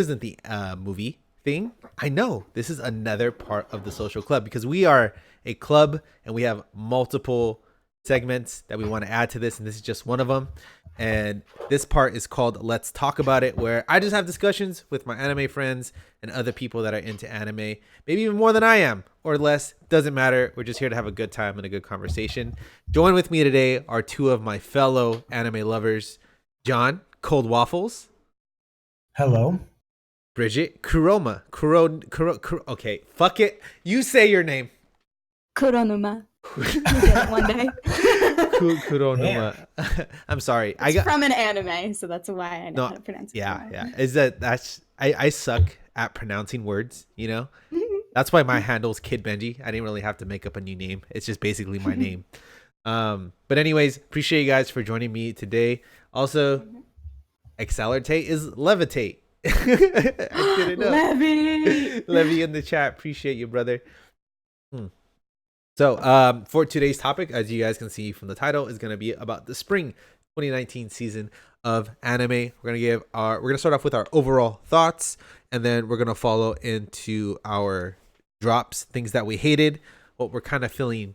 isn't the movie thing. I know this is another part of the social club because we are a club and we have multiple segments that we want to add to this, and this is just one of them. And this part is called Let's Talk About It, where I just have discussions with my anime friends and other people that are into anime, maybe even more than I am or less. Doesn't matter. We're just here to have a good time and a good conversation. Join with me today are two of my fellow anime lovers, John, Cold Waffles. Hello. Bridget, okay, fuck it. You say your name. Kuronuma. You get it one day. Kuronuma. I'm sorry. It's from an anime, so that's why I know how to pronounce it. Yeah. I suck at pronouncing words, you know? That's why my handle is Kid Benji. I didn't really have to make up a new name. It's just basically my name. But anyways, appreciate you guys for joining me today. Also, accelerate is levitate. I didn't know. Levy in the chat. Appreciate you, brother. So for today's topic, as you guys can see from the title, is going to be about the spring 2019 season of anime. We're gonna start off with our overall thoughts, and then we're gonna follow into our drops, things that we hated, what we're kind of feeling,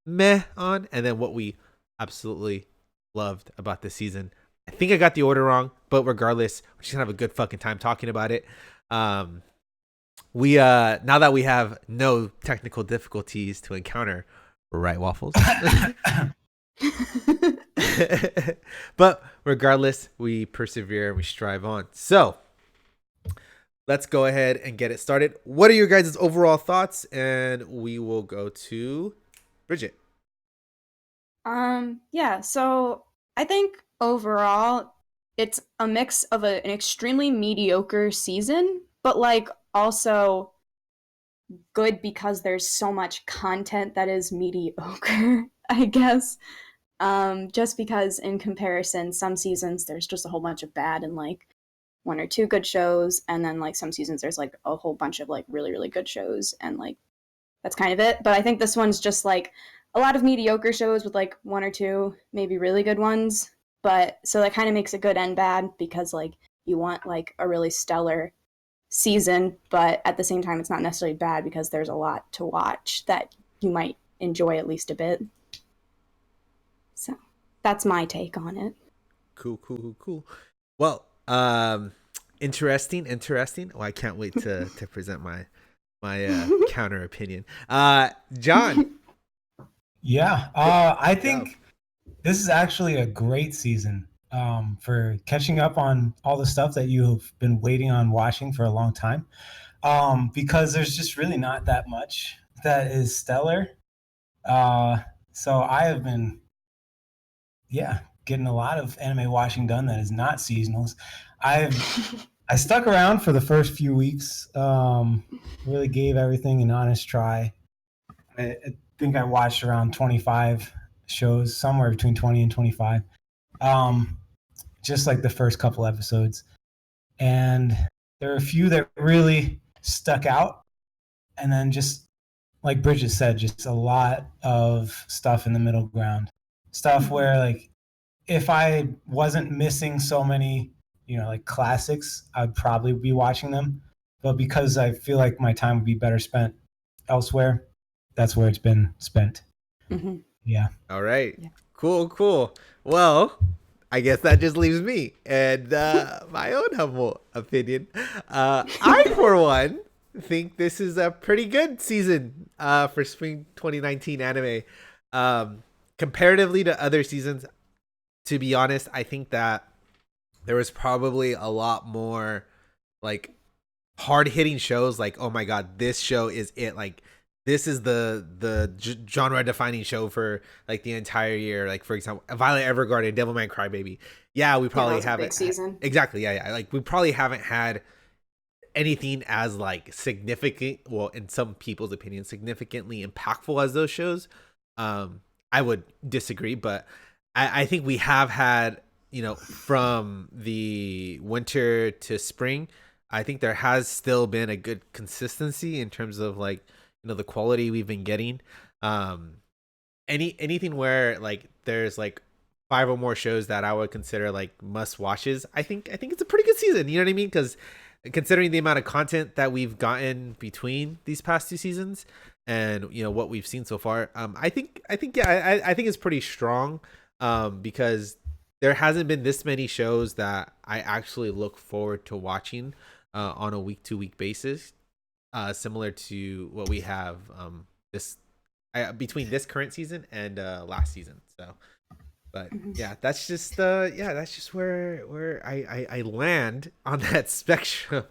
meh on, and then what we absolutely loved about this season. I think I got the order wrong, but regardless, we're just gonna have a good fucking time talking about it. We now that we have no technical difficulties to encounter, right, Waffles? But regardless, we persevere and we strive on. So let's go ahead and get it started. What are your guys' overall thoughts? And we will go to Bridget. Yeah, so I think overall it's a mix of an extremely mediocre season, but like also good because there's so much content that is mediocre, I guess. Just because in comparison, some seasons there's just a whole bunch of bad and like one or two good shows, and then like some seasons there's like a whole bunch of like really, really good shows, and like that's kind of it. But I think this one's just like a lot of mediocre shows with like one or two maybe really good ones. But so that kind of makes it good and bad because like you want like a really stellar season, but at the same time it's not necessarily bad because there's a lot to watch that you might enjoy at least a bit. So that's my take on it. Cool. Well, interesting. Oh, I can't wait to present my counter opinion. John. Yeah, I think this is actually a great season for catching up on all the stuff that you've been waiting on watching for a long time, because there's just really not that much that is stellar. So I have been, getting a lot of anime watching done that is not seasonals. I stuck around for the first few weeks, really gave everything an honest try. I think I watched around 25 shows, somewhere between 20 and 25, just like the first couple episodes. And there are a few that really stuck out. And then just like Bridget said, just a lot of stuff in the middle ground. Stuff where like if I wasn't missing so many, like classics, I'd probably be watching them. But because I feel like my time would be better spent elsewhere, that's where it's been spent. Mm-hmm. Yeah. All right. Yeah. Cool. Well, I guess that just leaves me and my own humble opinion. I, for one, think this is a pretty good season for spring 2019 anime. Comparatively to other seasons, to be honest, I think that there was probably a lot more like hard-hitting shows. Like, oh my god, this show is it. Like, this is the genre-defining show for like the entire year. Like, for example, Violet Evergarden, Devilman Crybaby. Yeah, we probably haven't. Big season. Exactly. Yeah. Like, we probably haven't had anything as like significant. Well, in some people's opinion, significantly impactful as those shows. I would disagree, but I think we have had, from the winter to spring, I think there has still been a good consistency in terms of like, the quality we've been getting. Anything where like there's like 5 or more shows that I would consider like must watches, I think it's a pretty good season. You know what I mean? Because considering the amount of content that we've gotten between these past 2 seasons, and what we've seen so far, I think yeah, I think it's pretty strong, because there hasn't been this many shows that I actually look forward to watching on a week to week basis, similar to what we have this between this current season and last season. So, but yeah, that's just where I land on that spectrum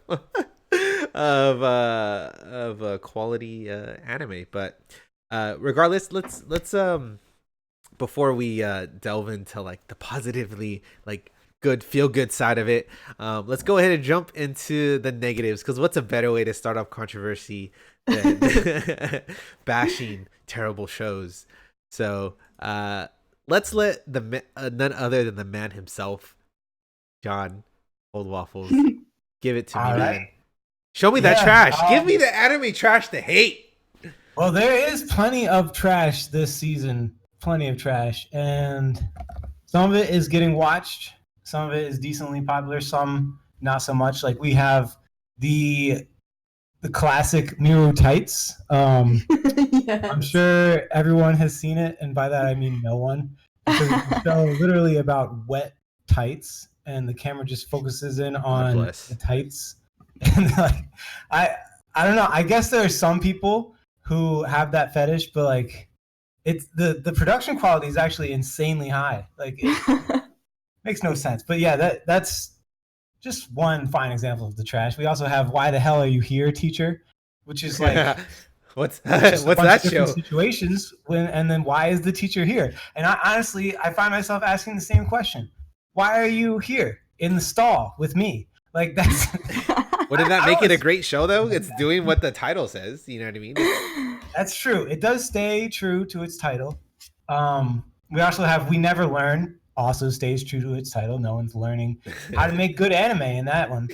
of quality anime. But regardless, let's before we delve into like the positively like good feel good side of it, let's go ahead and jump into the negatives, because what's a better way to start off controversy than bashing terrible shows? So let's let the none other than the man himself, John Old Waffles, give it to me, man. Show me that trash. Give me the anime trash to hate. Well, there is plenty of trash this season. Plenty of trash, and some of it is getting watched. Some of it is decently popular. Some not so much. Like we have the classic Miru Tights. Yes. I'm sure everyone has seen it, and by that I mean no one. Because it's a show literally about wet tights, and the camera just focuses in on the tights. And like, I don't know. I guess there are some people who have that fetish, but like, it's the production quality is actually insanely high. Like, it makes no sense. But yeah, that's just one fine example of the trash. We also have Why the Hell Are You Here, Teacher, which is like what's that show? Situations and then why is the teacher here? And I find myself asking the same question. Why are you here in the stall with me? Like that's Wouldn't that make it a great show though? It's doing what the title says, you know what I mean? That's true. It does stay true to its title. We also have We Never Learn, also stays true to its title. No one's learning how to make good anime in that one.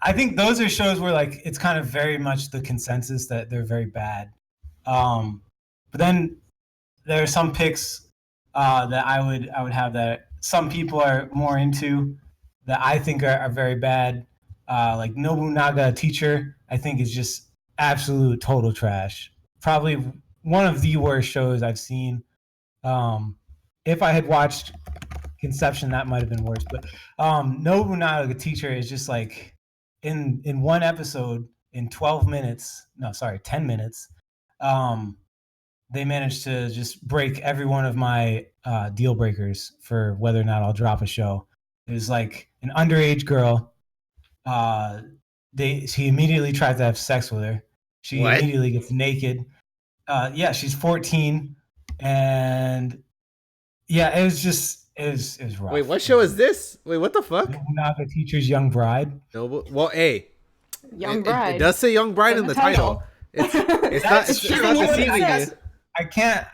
I think those are shows where like it's kind of very much the consensus that they're very bad. But then there are some picks that I would have that some people are more into that I think are very bad. Like Nobunaga Teacher, I think is just absolute total trash. Probably one of the worst shows I've seen. If I had watched Conception, that might have been worse. But Nobunaga Teacher is just like in one episode in 10 minutes, they managed to just break every one of my deal breakers for whether or not I'll drop a show. It was like an underage girl. She immediately tries to have sex with her. She immediately gets naked. Yeah, she's 14, and yeah, it was rough. Wait, what show is this? Wait, what the fuck? Nobunaga Teacher's Young Bride. No, well, hey, Young Bride. It does say Young Bride in the title. It's not deceiving you.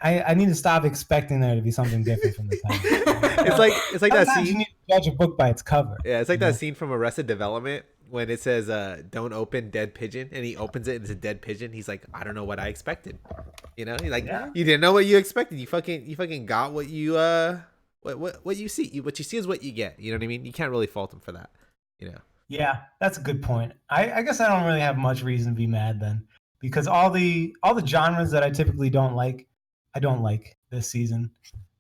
I need to stop expecting there to be something different from the title. it's like that scene. You need to judge a book by its cover. Yeah, it's like that scene from Arrested Development when it says don't open dead pigeon, and he opens it and it's a dead pigeon. He's like, I don't know what I expected. You know, he's like, You didn't know what you expected. You fucking got what you what you see. What you see is what you get. You know what I mean? You can't really fault him for that. You know. Yeah, that's a good point. I guess I don't really have much reason to be mad then, because all the genres that I typically don't like, I don't like this season.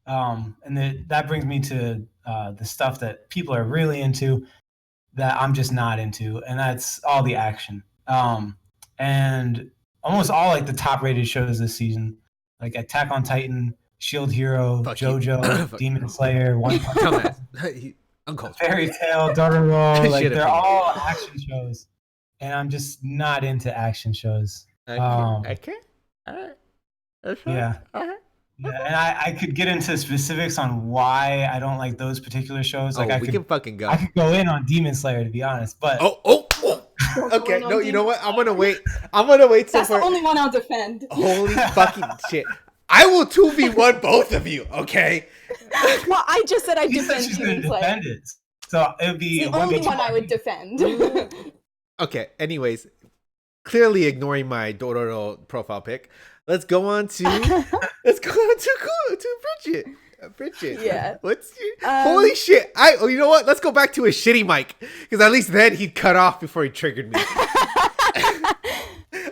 And that brings me to the stuff that people are really into that I'm just not into, and that's all the action. And almost all like the top rated shows this season, like Attack on Titan, Shield Hero, JoJo, Demon Slayer, One Punch Man, Fairy Tail, Dororo, like they're all action shows, and I'm just not into action shows. Okay. All right. Yeah. Yeah, and I could get into specifics on why I don't like those particular shows. Like we can fucking go. I could go in on Demon Slayer, to be honest, but okay, no, you know what? I'm gonna wait. That's the only one I'll defend. Holy fucking shit! I will 2v1 both of you. Okay. Well, I just said I defend Demon Slayer. So it would be the only one I would defend. Okay. Anyways, clearly ignoring my Dororo profile pic. Let's go on to Bridget. Bridget. Yeah. What's your... Holy shit! You know what? Let's go back to a shitty mic because at least then he'd cut off before he triggered me.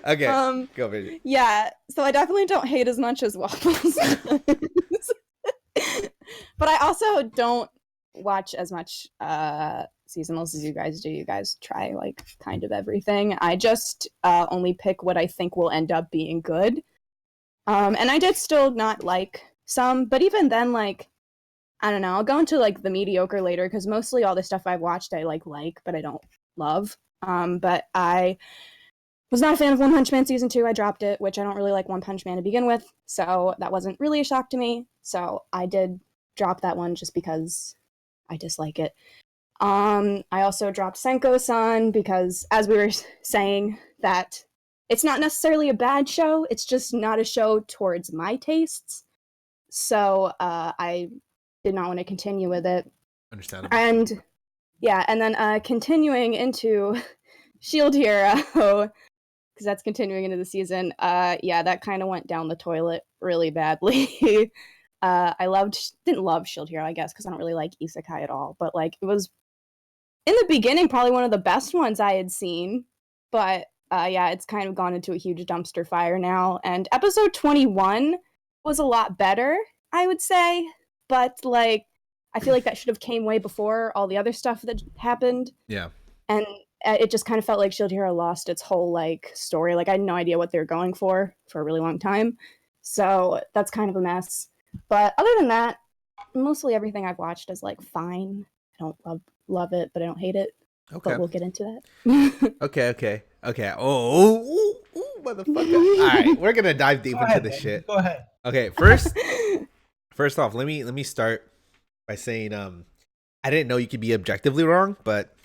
Okay, go Bridget. Yeah, so I definitely don't hate as much as Waffles does. But I also don't watch as much seasonals as you guys do. You guys try like kind of everything. I just only pick what I think will end up being good. And I did still not like some, but even then, like, I don't know, I'll go into like the mediocre later because mostly all the stuff I've watched I like, but I don't love. But I was not a fan of One Punch Man season 2. I dropped it, which I don't really like One Punch Man to begin with, so that wasn't really a shock to me. So I did drop that one just because I dislike it. I also dropped Senko-san because, as we were saying, that it's not necessarily a bad show, it's just not a show towards my tastes. So I did not want to continue with it. Understandable. And yeah, and then continuing into Shield Hero, because that's continuing into the season, yeah, that kind of went down the toilet really badly. I didn't love Shield Hero, I guess, because I don't really like isekai at all, but like it was in the beginning probably one of the best ones I had seen, but yeah, it's kind of gone into a huge dumpster fire now, and episode 21 was a lot better, I would say, but like I feel like that should have came way before all the other stuff that happened. Yeah. And it just kind of felt like Shield Hero lost its whole like story. Like I had no idea what they were going for a really long time. So that's kind of a mess. But other than that, mostly everything I've watched is like fine. I don't love it, but I don't hate it. Okay. But we'll get into that. Okay. Oh, motherfucker. All right, we're gonna dive deep into this shit. Go ahead. Okay, first off, let me start by saying I didn't know you could be objectively wrong, but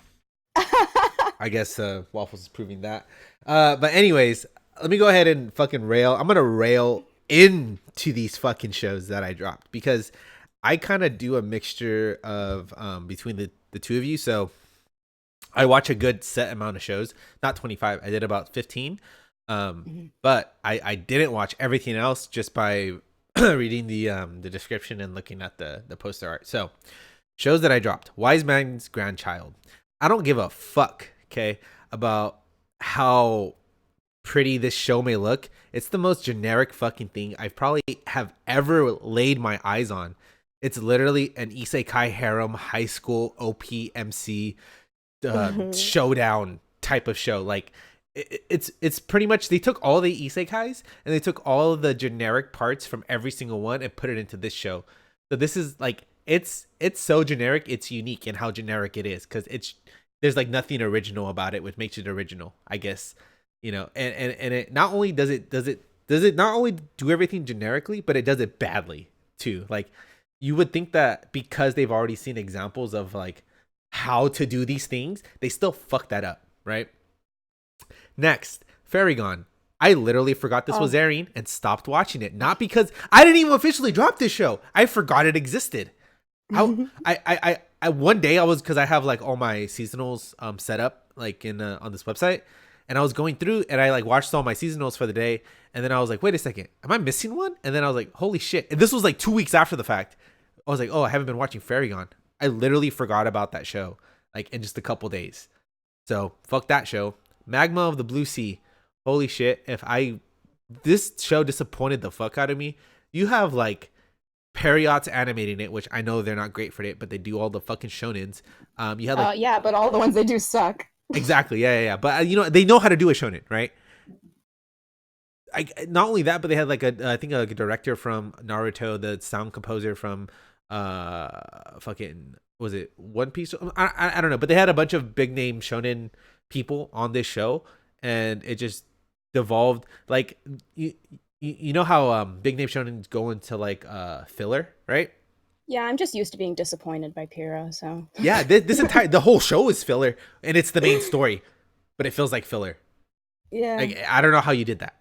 I guess Waffles is proving that. But anyways, let me go ahead and fucking rail. I'm gonna rail into these fucking shows that I dropped because I kind of do a mixture of between the two of you. So I watch a good set amount of shows, not 25. I did about 15. But I didn't watch everything else just by reading the description and looking at the poster art. So shows that I dropped: Wise Man's Grandchild. I don't give a fuck, okay, about how pretty this show may look. It's the most generic fucking thing I probably have ever laid my eyes on. It's literally an isekai harem high school OPMC showdown type of show. Like it's pretty much they took all the isekais and they took all of the generic parts from every single one and put it into this show. So this is like it's so generic, it's unique in how generic it is because there's like nothing original about it, which makes it original, I guess. You know, and it not only does it not only do everything generically, but it does it badly too. Like you would think that because they've already seen examples of like how to do these things, they still fuck that up, right? Next, Fairygon. I literally forgot this was airing and stopped watching it. Not because I didn't even officially drop this show. I forgot it existed. I one day I was, because I have like all my seasonals set up like in on this website, and I was going through and I like watched all my seasonals for the day, and then I was like, wait a second, am I missing one? And then I was like, holy shit. And this was like 2 weeks after the fact. I was like, oh, I haven't been watching Fairygon. I literally forgot about that show like in just a couple days. So fuck that show. Magma of the Blue Sea. Holy shit. This show disappointed the fuck out of me. You have like Periots animating it, which I know they're not great for it, but they do all the fucking shonens. You have like, yeah, but all the ones they do suck. Exactly. Yeah. But you know, they know how to do a shonen, right? Not only that, but they had like I think a director from Naruto, the sound composer from fucking, was it One Piece? I don't know, but they had a bunch of big name shonen people on this show, and it just devolved like you know how big name shonen go into like filler, right? Yeah, I'm just used to being disappointed by Pyrrha, so yeah, the whole show is filler and it's the main story, but it feels like filler. Yeah, like, I don't know how you did that.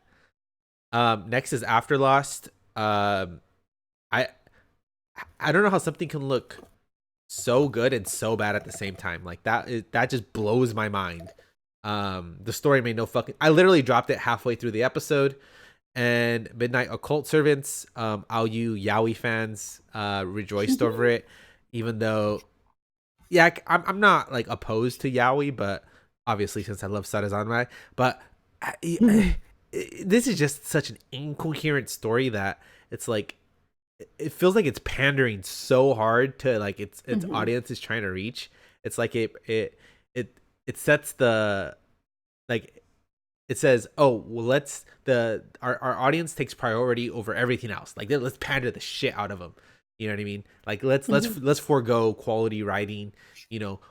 Next is Afterlost. I don't know how something can look so good and so bad at the same time. Like that just blows my mind. The story made no fucking. I literally dropped it halfway through the episode, and Midnight Occult Servants. All you Yaoi fans rejoiced over it, even though, yeah, I'm not like opposed to Yaoi, but obviously since I love Sarazanmai, but this is just such an incoherent story that it's like it feels like it's pandering so hard to like its audience is trying to reach. It's like it sets the like it says, oh well, our audience takes priority over everything else. Like let's pander the shit out of them. You know what I mean? Like let's forego quality writing,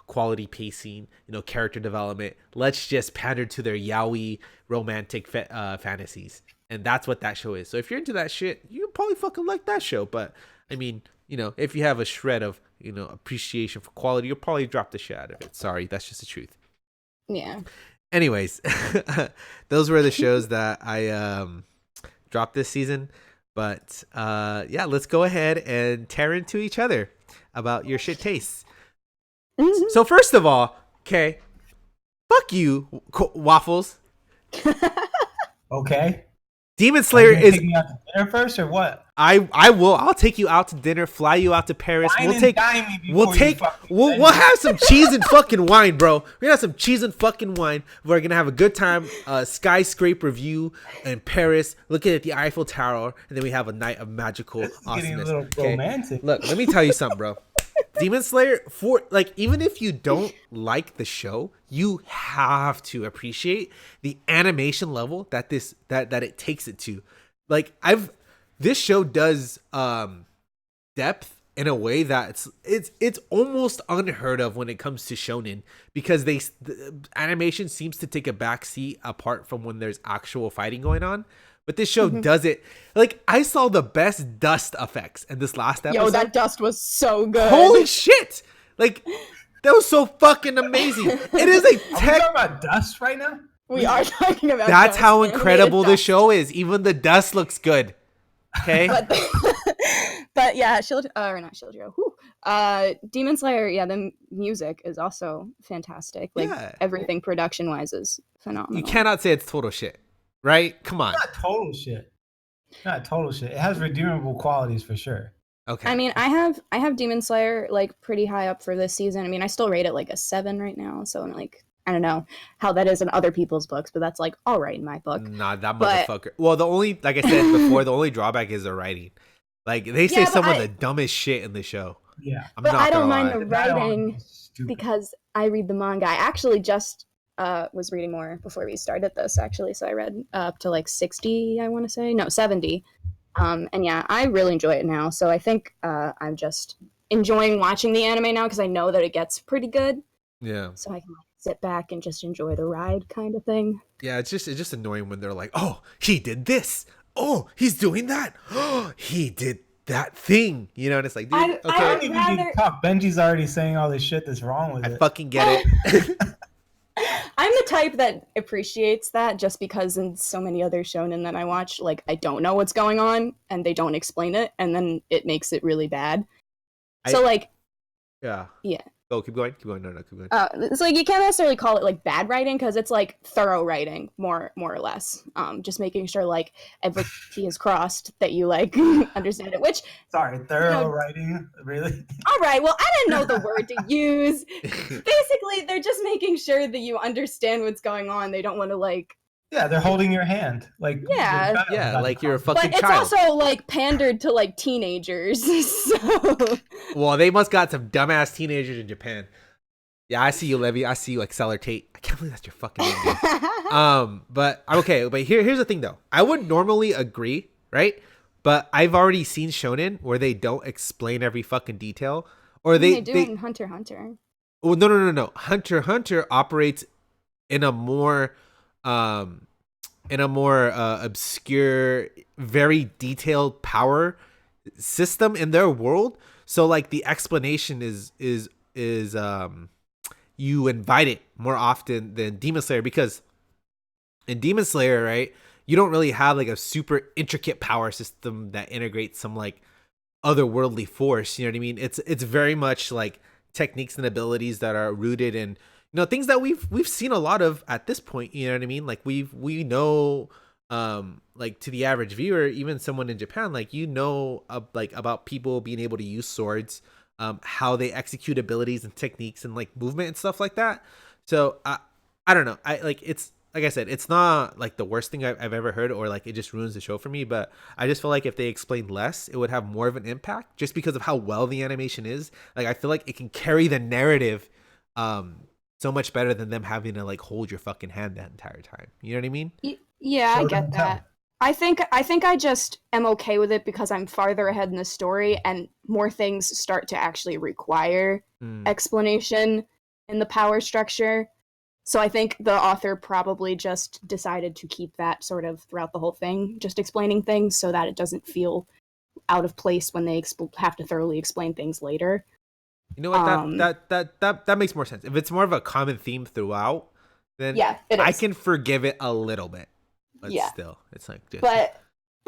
quality pacing, character development. Let's just pander to their yaoi romantic fantasies. And that's what that show is. So if you're into that shit, you probably fucking like that show. But I mean, if you have a shred of, appreciation for quality, you'll probably drop the shit out of it. Sorry, that's just the truth. Yeah. Anyways, those were the shows that I dropped this season. But yeah, let's go ahead and tear into each other about your shit tastes. So first of all, okay, fuck you, Waffles. Okay. Demon Slayer is. Take me out to dinner first, or what? I will. I'll take you out to dinner. Fly you out to Paris. We'll have some cheese and fucking wine, bro. We're gonna have some cheese and fucking wine. We're gonna have a good time. Skyscraper view in Paris, looking at the Eiffel Tower, and then we have a night of magical awesomeness. Getting a little romantic. Look, let me tell you something, bro. Demon Slayer, even if you don't like the show, you have to appreciate the animation level that it takes it to. Like this show does depth in a way that it's almost unheard of when it comes to shonen, because the animation seems to take a backseat apart from when there's actual fighting going on. But this show does it. Like, I saw the best dust effects in this last episode. Yo, that dust was so good. Holy shit! Like, that was so fucking amazing. It is a Are we talking about dust right now? We are talking about That's dust. how incredible the Dust. show is. Even the dust looks good. Okay? But yeah, Demon Slayer, yeah, the music is also fantastic. Like, everything production-wise is phenomenal. You cannot say it's total shit. Right? Come on. Not total shit. It has redeemable qualities for sure. Okay. I mean, I have Demon Slayer like pretty high up for this season. I mean, I still rate it like a 7 right now. So I'm like, I don't know how that is in other people's books, but that's like all right in my book. Nah, that motherfucker. Well, like I said before, the only drawback is the writing. Like, they say some of the dumbest shit in the show. Yeah. But I don't mind the writing because I read the manga. I actually just was reading more before we started this, actually. So I read up to like 60, I want to say. No, 70. And yeah, I really enjoy it now. So I think I'm just enjoying watching the anime now because I know that it gets pretty good. Yeah. So I can like sit back and just enjoy the ride kind of thing. Yeah, it's just annoying when they're like, oh, he did this. Oh, he's doing that. Oh, he did that thing. And it's like, dude, okay. I don't even need to talk. Benji's already saying all this shit that's wrong with it. I fucking get it. I'm the type that appreciates that just because in so many other shonen that I watch, like, I don't know what's going on and they don't explain it, and then it makes it really bad. Yeah. Yeah. Oh, keep going. No, keep going. It's like you can't necessarily call it like bad writing because it's like thorough writing, more or less. Just making sure like every T is crossed that you like understand it. Which thorough writing, really? All right. Well, I didn't know the word to use. Basically, they're just making sure that you understand what's going on. They don't want to like. Yeah, they're holding your hand. Like like you're a fucking child. But it's also like pandered to like teenagers. So. Well, they must got some dumbass teenagers in Japan. Yeah, I see you, Levy. I see you, Acceler Tate. I can't believe that's your fucking name. But okay. But here's the thing, though. I would normally agree, right? But I've already seen shonen where they don't explain every fucking detail, or they do it in Hunter x Hunter. Well, no. Hunter x Hunter operates in a more obscure, very detailed power system in their world. So like the explanation is you invite it more often than Demon Slayer, because in Demon Slayer, right, you don't really have like a super intricate power system that integrates some like otherworldly force. You know what I mean? It's very much like techniques and abilities that are rooted in things that we've seen a lot of at this point. You know what I mean? Like we know like to the average viewer, even someone in Japan, like like about people being able to use swords, how they execute abilities and techniques and like movement and stuff like that. So I don't know. I like it's like I said, it's not like the worst thing I've ever heard, or like it just ruins the show for me. But I just feel like if they explained less, it would have more of an impact, just because of how well the animation is. Like I feel like it can carry the narrative, so much better than them having to like hold your fucking hand that entire time. You know what I mean? Yeah, I Show get don't tell. that. I think I just am okay with it because I'm farther ahead in the story and more things start to actually require Mm. explanation in the power structure. So I think the author probably just decided to keep that sort of throughout the whole thing, just explaining things so that it doesn't feel out of place when they have to thoroughly explain things later. You know what? Um, That makes more sense. If it's more of a common theme throughout, then yeah, it I is. can forgive it a little bit. But Yeah. still, it's like just But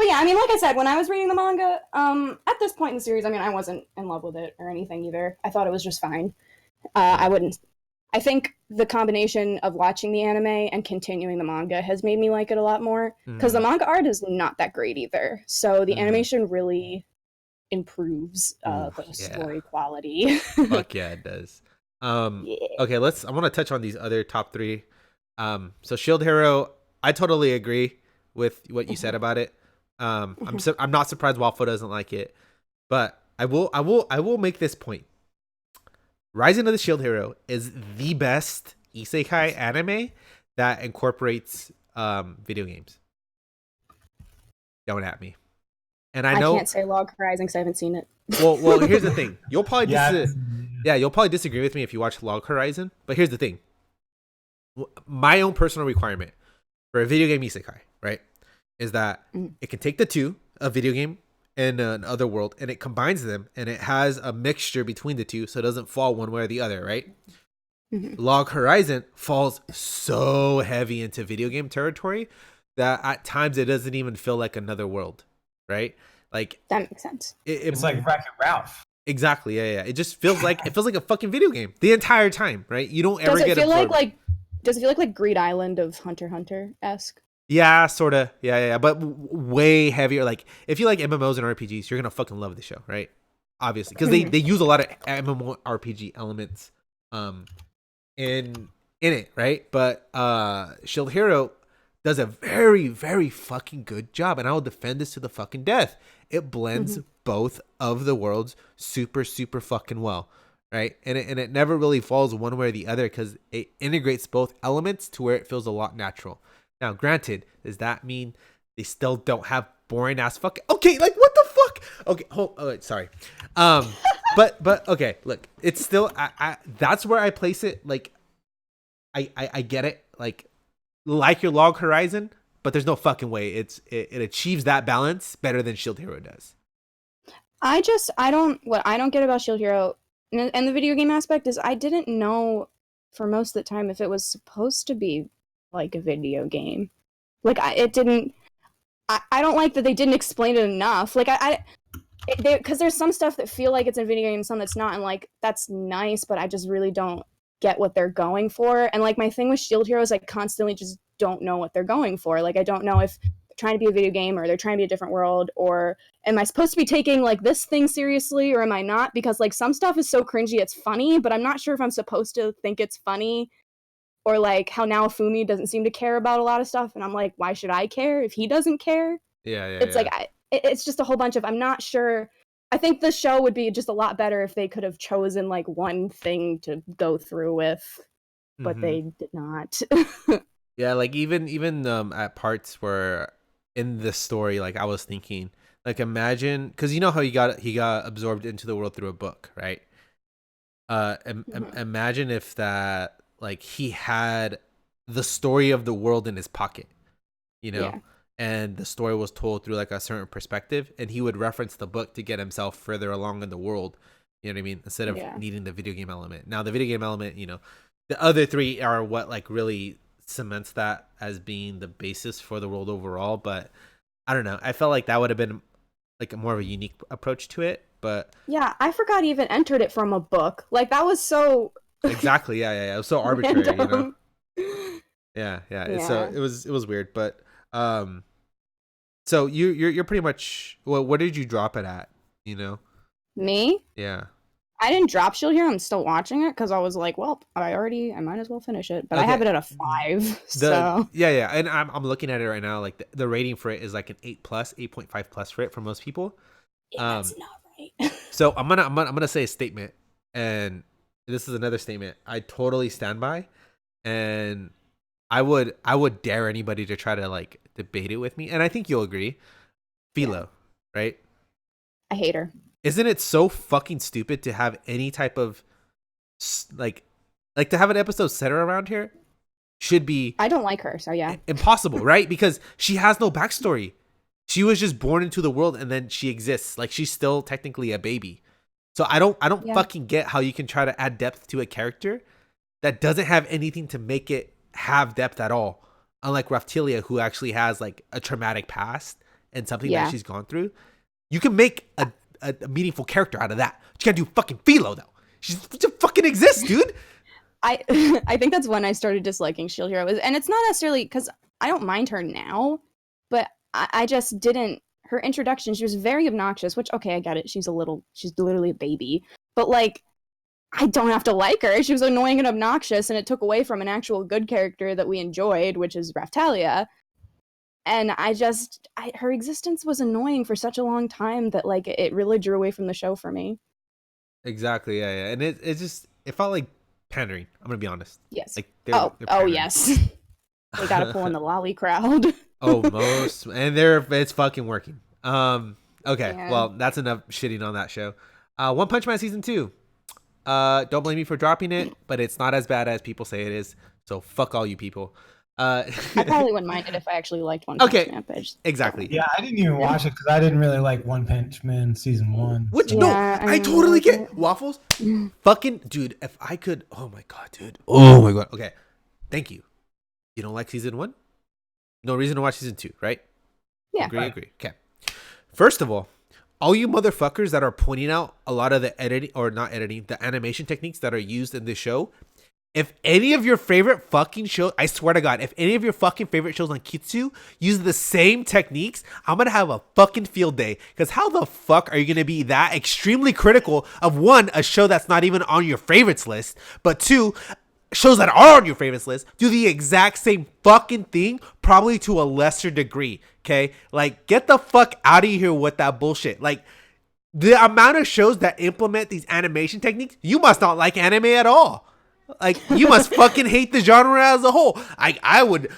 yeah, I mean, like I said, when I was reading the manga, at this point in the series, I mean, I wasn't in love with it or anything either. I thought it was just fine. I wouldn't. I think the combination of watching the anime and continuing the manga has made me like it a lot more because the mm, manga art is not that great either. So the mm. animation really improves Ooh, the yeah. story quality. Fuck yeah, it does. Yeah. Okay, I want to touch on these other top three. So Shield Hero, I totally agree with what you said about it. I'm not surprised Waffle doesn't like it, but I will make this point. Rising of the Shield Hero is the best isekai anime that incorporates video games. Don't at me. And I I know, can't say Log Horizon because I haven't seen it. well, here's the thing. You'll probably Yeah. you'll probably disagree with me if you watch Log Horizon, but here's the thing. My own personal requirement for a video game isekai, right, is that it can take the two, a video game and an other world, and it combines them, and it has a mixture between the two, so it doesn't fall one way or the other, right? Mhm. Log Horizon falls so heavy into video game territory that at times it doesn't even feel like another world, right? Like That makes sense. It's like Wreck-It Ralph. exactly, yeah. It just feels like a fucking video game the entire time, right? You don't ever Does it get feel absorbed. does it feel like Greed Island of Hunter x Hunter esque? Yeah, sort of. Yeah. But way heavier. Like, if you like MMOs and RPGs, you're going to fucking love the show, right? Obviously. Because they use a lot of MMORPG elements in it, right? But Shield Hero does a very, very fucking good job. And I will defend this to the fucking death. It blends both of the worlds super, super fucking well. Right. And it never really falls one way or the other because it integrates both elements to where it feels a lot natural. Now, granted, does that mean they still don't have boring ass fucking? Okay, like what the fuck? Okay, wait, sorry. But okay, look, it's still I that's where I place it. Like, I get it. Like your Log Horizon, but there's no fucking way it achieves that balance better than Shield Hero does. What I don't get about Shield Hero and the video game aspect is I didn't know for most of the time if it was supposed to be like a video game. Like it didn't. I don't like that they didn't explain it enough. Like because there's some stuff that feel like it's a video game, some that's not, and like that's nice, but I just really don't get what they're going for. And like my thing with Shield Hero is I constantly just don't know what they're going for. Like I don't know if they're trying to be a video game or they're trying to be a different world, or am I supposed to be taking like this thing seriously or am I not? Because like some stuff is so cringy it's funny, but I'm not sure if I'm supposed to think it's funny. Or like how Naofumi doesn't seem to care about a lot of stuff, and I'm like, why should I care if he doesn't care? It's Yeah. like it's just a whole bunch of I'm not sure. I think the show would be just a lot better if they could have chosen like one thing to go through with, but Mm-hmm. they did not. Yeah, like even at parts where in the story, like I was thinking, like imagine because you know how he got absorbed into the world through a book, right? Imagine if that like he had the story of the world in his pocket, you know, Yeah. and the story was told through like a certain perspective, and he would reference the book to get himself further along in the world. You know what I mean? Instead of Yeah. needing the video game element. Now the video game element, you know, the other three are what like really cements that as being the basis for the world overall. But I don't know. I felt like that would have been like a more of a unique approach to it. But Yeah, I forgot he even entered it from a book. Like that was so exactly, yeah. It was so arbitrary, you know. random. Yeah. So Yeah. it was weird, but So you're pretty much. Well, what did you drop it at? You know. Me? Yeah. I didn't drop Shield here. I'm still watching it because I was like, well, I might as well finish it. But I have Okay. it at a 5. The So yeah, and I'm looking at it right now. Like the rating for it is like an 8+, 8.5 plus for it for most people. yeah, that's not right. So I'm gonna say a statement, and this is another statement I totally stand by, and I would dare anybody to try to like debate it with me, and I think you'll agree. Philo, right? I hate her. Isn't it so fucking stupid to have any type of like to have an episode centered around here? Should be I don't like her, so yeah. impossible, right? Because she has no backstory. She was just born into the world and then she exists. Like she's still technically a baby. So I don't fucking get how you can try to add depth to a character that doesn't have anything to make it have depth at all. Unlike Raftelia, who actually has like a traumatic past and something that she's gone through. You can make a meaningful character out of that. You can't do fucking Philo though. She fucking exists, dude. I think that's when I started disliking Shield Hero. And it's not necessarily because I don't mind her now, but I just didn't. Her introduction, she was very obnoxious, which, okay, I get it. She's literally a baby. But, like, I don't have to like her. She was annoying and obnoxious, and it took away from an actual good character that we enjoyed, which is Raftalia. And her existence was annoying for such a long time that, like, it really drew away from the show for me. Exactly, yeah. And it felt like pandering. I'm gonna be honest. Yes. Like they're yes. They gotta pull in the lolly crowd. And it's fucking working. Okay, well that's enough shitting on that show. One Punch Man season 2. Don't blame me for dropping it, but it's not as bad as people say it is. So fuck all you people. I probably wouldn't mind it if I actually liked One Punch Man. Exactly. Yeah, I didn't even watch it because I didn't really like One Punch Man season 1. Which I totally get Waffles. Fucking dude, if I could, oh my god, dude. Oh my god. Okay, thank you. You don't like season 1? No reason to watch season 2, right? Yeah. Agree. Okay. First of all you motherfuckers that are pointing out a lot of the the animation techniques that are used in this show. If any of your favorite fucking shows, I swear to God, if any of your fucking favorite shows on Kitsu use the same techniques, I'm going to have a fucking field day. Because how the fuck are you going to be that extremely critical of one, a show that's not even on your favorites list, but two, shows that are on your favorites list do the exact same fucking thing, probably to a lesser degree, okay? Like, get the fuck out of here with that bullshit. Like, the amount of shows that implement these animation techniques, you must not like anime at all. Like, you must fucking hate the genre as a whole. I would,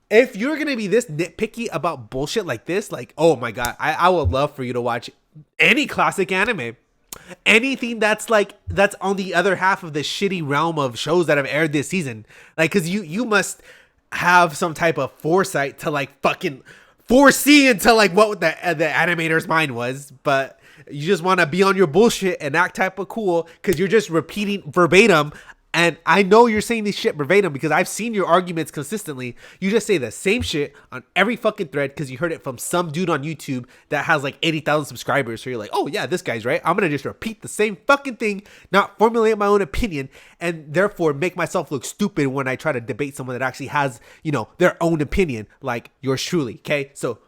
if you're gonna be this nitpicky about bullshit like this, like, oh my god, I would love for you to watch any classic anime. Anything that's on the other half of the shitty realm of shows that have aired this season. Like, cause you must have some type of foresight to like fucking foresee into like what the animator's mind was, but you just want to be on your bullshit and act type of cool because you're just repeating verbatim. And I know you're saying this shit verbatim because I've seen your arguments consistently. You just say the same shit on every fucking thread because you heard it from some dude on YouTube that has like 80,000 subscribers. So you're like, oh yeah, this guy's right. I'm going to just repeat the same fucking thing, not formulate my own opinion, and therefore make myself look stupid when I try to debate someone that actually has, their own opinion, like yours truly. Okay, so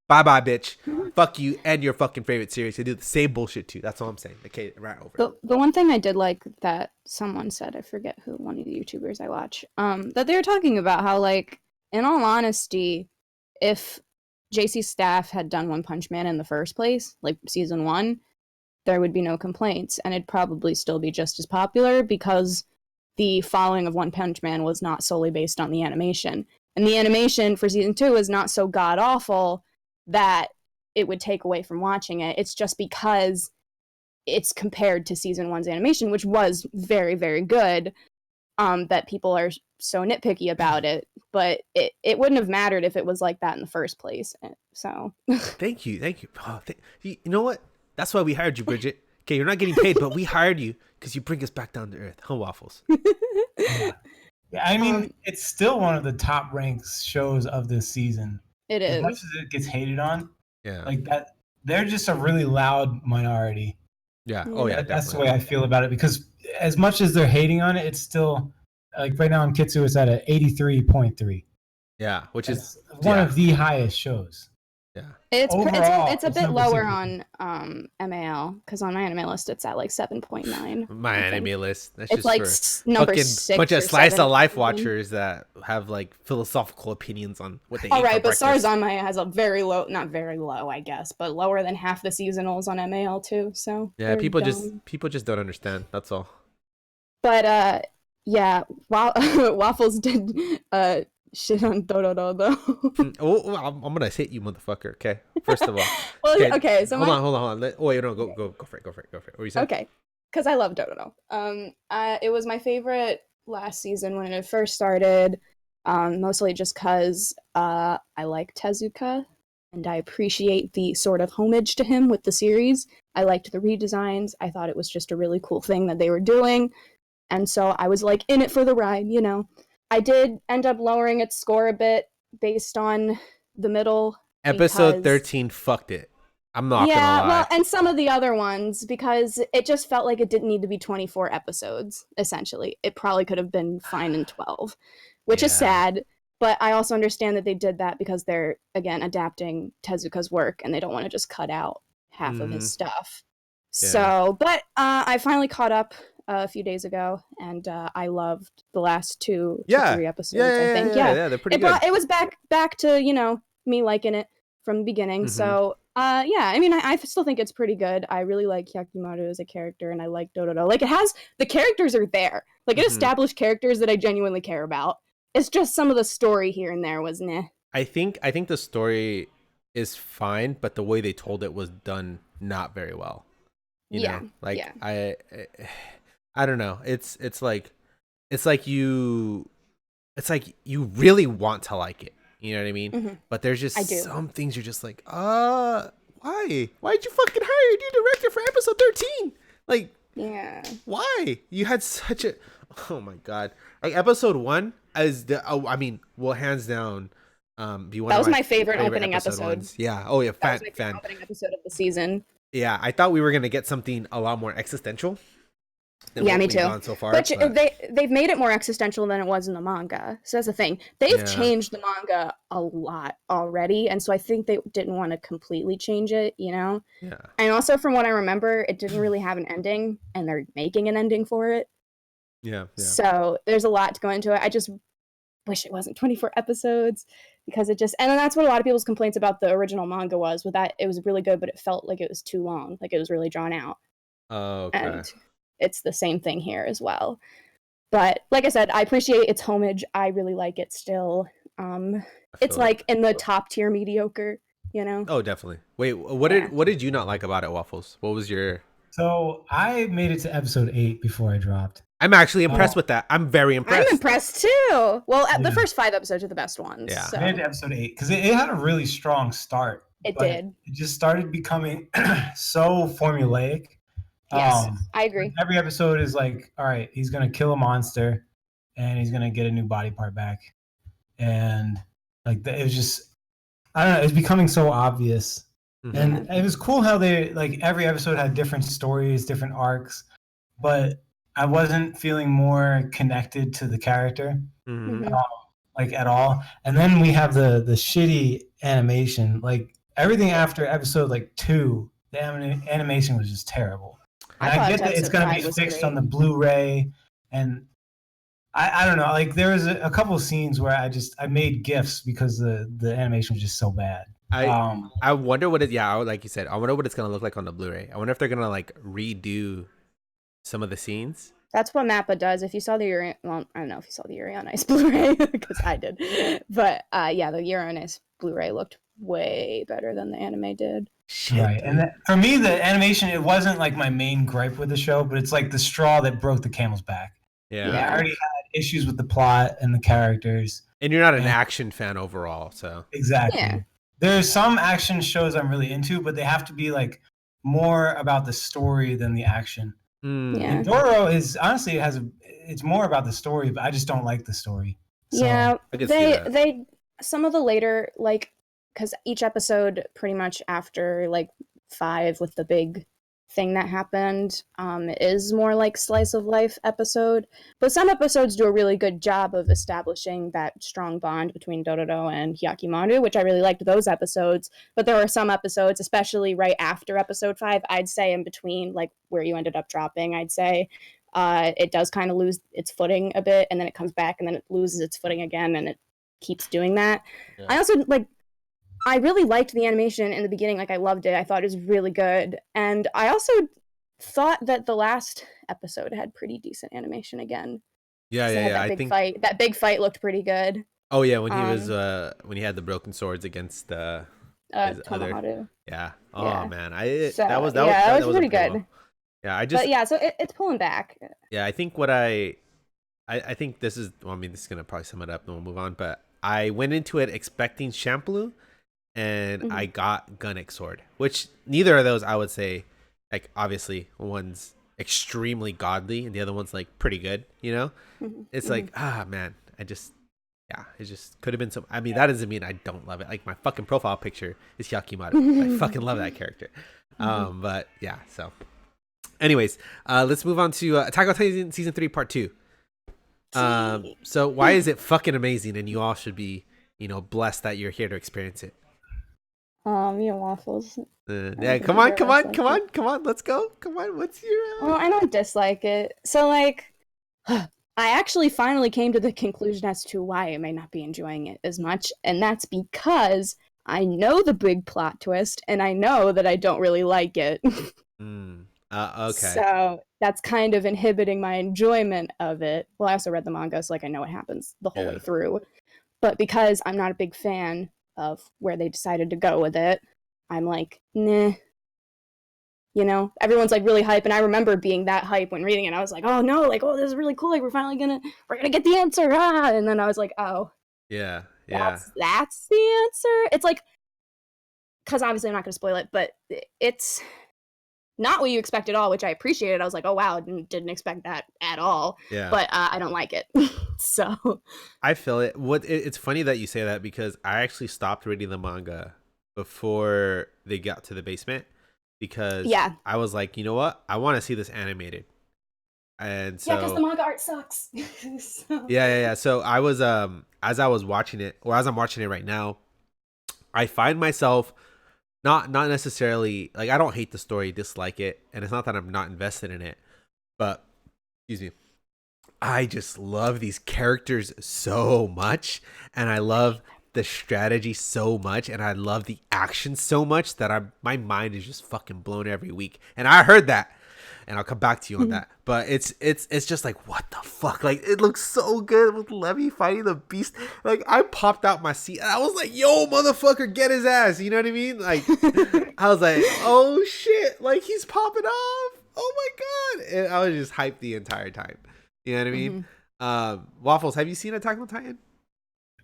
bye-bye, bitch. Fuck you and your fucking favorite series. They do the same bullshit too. That's all I'm saying. Okay, right over. The one thing I did like that someone said, I forget who, one of the YouTubers I watch, that they were talking about how, like, in all honesty, if JC Staff had done One Punch Man in the first place, like season 1, there would be no complaints, and it'd probably still be just as popular because the following of One Punch Man was not solely based on the animation. And the animation for season 2 is not so god-awful that it would take away from watching it. It's just because it's compared to season 1's animation, which was very, very good, that people are so nitpicky about it. But it wouldn't have mattered if it was like that in the first place. So Thank you. Oh, you know what? That's why we hired you, Bridget. Okay, you're not getting paid, but we hired you because you bring us back down to earth. Huh, Waffles? Yeah, I mean, it's still one of the top ranked shows of this season. It is. As much as it gets hated on, yeah, like that, they're just a really loud minority. Yeah. Oh yeah. That's the way I feel about it, because as much as they're hating on it, it's still like right now in Kitsu it's at a 83.3. Yeah, which is one of the highest shows. Yeah. Overall, it's a bit number lower 60. on MAL because on my anime list it's at like 7.9. My I think anime list. That's it's just like for number fucking bunch 6 of or slice 7 of or life something. watchers that have like philosophical opinions on what they All eat for right, but breakfast. Sarazanmai has a very low, not very low, I guess, but lower than half the seasonals on MAL too. So Yeah, they're dumb. people just don't understand. That's all. But yeah, Waffles did shit on Dororo though. Oh, I'm gonna hit you, motherfucker. Okay. First of all, Well, okay. okay, so Hold on. Oh wait, no, go for it. What were you saying? okay, because I love Dororo. It was my favorite last season when it first started. Mostly just because I like Tezuka and I appreciate the sort of homage to him with the series. I liked the redesigns. I thought it was just a really cool thing that they were doing. And so I was like in it for the ride, you know. I did end up lowering its score a bit based on the middle Episode because 13 fucked it. I'm not gonna yeah, well, lie. and some of the other ones because it just felt like it didn't need to be 24 episodes essentially. It probably could have been fine in 12, which is Yeah. sad, but I also understand that they did that because they're again adapting Tezuka's work and they don't want to just cut out half of his Hmm. stuff. Yeah. So, but I finally caught up a few days ago, and I loved the last 2 to 3 episodes. I think, yeah, Yeah. They're pretty good. it was back to me liking it from the beginning. Hmm. So, yeah, I mean, I still think it's pretty good. I really like Yakimaru as a character, and I like Dororo. Like, it has the characters are there. Like, it Hmm. established characters that I genuinely care about. It's just some of the story here and there was nah. I think the story is fine, but the way they told it was done not very well. You Yeah, know, like yeah. I don't know. It's like you it's like you really want to like it. You know what I mean? Hmm. But there's just I do. some things you're just like, why? Why'd you fucking hire a new director for episode 13? Like, Yeah. why? You had such a oh my god. Like episode 1 as the I mean, well, hands down, be one That of was my my favorite opening episode episode. ones. Yeah. Oh yeah, That was my favorite fan. opening episode of the season. Yeah, I thought we were gonna get something a lot more existential than Yeah, what me we've too. gone so far. But But they've made it more existential than it was in the manga. So that's the thing. They've yeah, changed the manga a lot already, and so I think they didn't want to completely change it, you know. yeah, And also, from what I remember, it didn't really have an ending, and they're making an ending for it. yeah. So there's a lot to go into it. I just wish it wasn't 24 episodes because it just and then that's what a lot of people's complaints about the original manga was with that it was really good, but it felt like it was too long, like it was really drawn out. Oh, okay. And it's the same thing here as well. But like I said, I appreciate its homage. I really like it still. I It's feel it. like in the top tier mediocre, you know? Oh, definitely. Wait, Yeah. what did you not like about it, Waffles? What was your? So I made it to episode 8 before I dropped. I'm actually impressed Oh. with that. I'm very I'm impressed. impressed too. Well, the Yeah. first 5 episodes are the best ones. Yeah. So I made it to episode 8 because it had a really strong start. it but did. It just started becoming so formulaic. Yes, I agree. Every episode is like, all right, he's gonna kill a monster, and he's gonna get a new body part back, and like it was just, I don't know, it's becoming so obvious. Mhm. And it was cool how they like every episode had different stories, different arcs, but I wasn't feeling more connected to the character Mhm. Mhm. like at all. And then we have the shitty animation. Like everything after episode like 2, the animation was just terrible. And I I thought get that it's episode gonna be 5 was fixed great. on the Blu-ray, and I don't know. Like there was a couple of scenes where I made gifs because the animation was just so bad. I wonder what it. Yeah, like you said, I wonder what it's gonna look like on the Blu-ray. I wonder if they're gonna like redo some of the scenes. That's what Mappa does. If you saw the Yuri, well, I don't know if you saw the Yuri on Ice Blu-ray because I did, but yeah, the Yuri on Ice Blu-ray looked way better than the anime did. Shit, Right. And for me, the animation, it wasn't like my main gripe with the show, but it's like the straw that broke the camel's back. yeah. I Yeah. already had issues with the plot and the characters. And you're not an Yeah. action fan overall, so Exactly. Yeah. There's some action shows I'm really into, but they have to be like more about the story than the action. Mm. Yeah. And Doro is honestly it's more about the story, but I just don't like the story. So, Yeah, I can see that. they some of the later because each episode pretty much after like 5 with the big thing that happened is more like slice of life episode. But some episodes do a really good job of establishing that strong bond between Dororo and Hyakimaru, which I really liked those episodes. But there are some episodes, especially right after episode 5, I'd say in between, like where you ended up dropping, I'd say it does kind of lose its footing a bit, and then it comes back, and then it loses its footing again, and it keeps doing that. Yeah. I also I really liked the animation in the beginning. Like, I loved it. I thought it was really good. And I also thought that the last episode had pretty decent animation again. Yeah, So yeah. that fight. That big fight looked pretty good. Oh yeah, when he was when he had the broken swords against his other. Tomoharu. Yeah. Oh Yeah. man, That was pretty good. Well. Yeah, But yeah, so it's pulling back. Yeah, I think what I think this is. Well, I mean, this is gonna probably sum it up, and we'll move on. But I went into it expecting Shampoo, and I got Gunnick Sword, which neither of those I would say, like, obviously one's extremely godly and the other one's like pretty good, you know. It's like, man, it just could have been some. I mean, that doesn't mean I don't love it. Like, my fucking profile picture is Hyakimaru. I fucking love that character. But yeah, so anyways, let's move on to Attack on Titan season 3 part 2. So why is it fucking amazing, and you all should be, blessed that you're here to experience it. Me and Waffles. Yeah, come on, let's go. Come on, what's your Well, I don't dislike it. So I actually finally came to the conclusion as to why I may not be enjoying it as much, and that's because I know the big plot twist, and I know that I don't really like it. Okay. So that's kind of inhibiting my enjoyment of it. Well, I also read the manga, so I know what happens the whole way through. But because I'm not a big fan of where they decided to go with it, I'm like, nah. Everyone's really hype, and I remember being that hype when reading it. I was like, oh no, this is really cool. We're finally gonna get the answer. And then I was like, oh, yeah, that's the answer. It's because obviously I'm not gonna spoil it, but it's not what you expect at all, which I appreciated. I was like, oh wow, didn't expect that at all. Yeah. But I don't like it. So I feel it. It's funny that you say that, because I actually stopped reading the manga before they got to the basement, because I was like, you know what? I want to see this animated. And so because the manga art sucks. Yeah. So I was as I was watching it, or as I'm watching it right now, I find myself not necessarily, I don't hate the story, dislike it, and it's not that I'm not invested in it, but excuse me, I just love these characters so much, and I love the strategy so much, and I love the action so much that my mind is just fucking blown every week. And I heard that, and I'll come back to you on that. But it's just like, what the fuck? It looks so good with Levy fighting the beast. I popped out my seat, and I was like, yo, motherfucker, get his ass. You know what I mean? I was like, oh shit, he's popping off. Oh my god. And I was just hyped the entire time. You know what I mean? Waffles, have you seen Attack on Titan?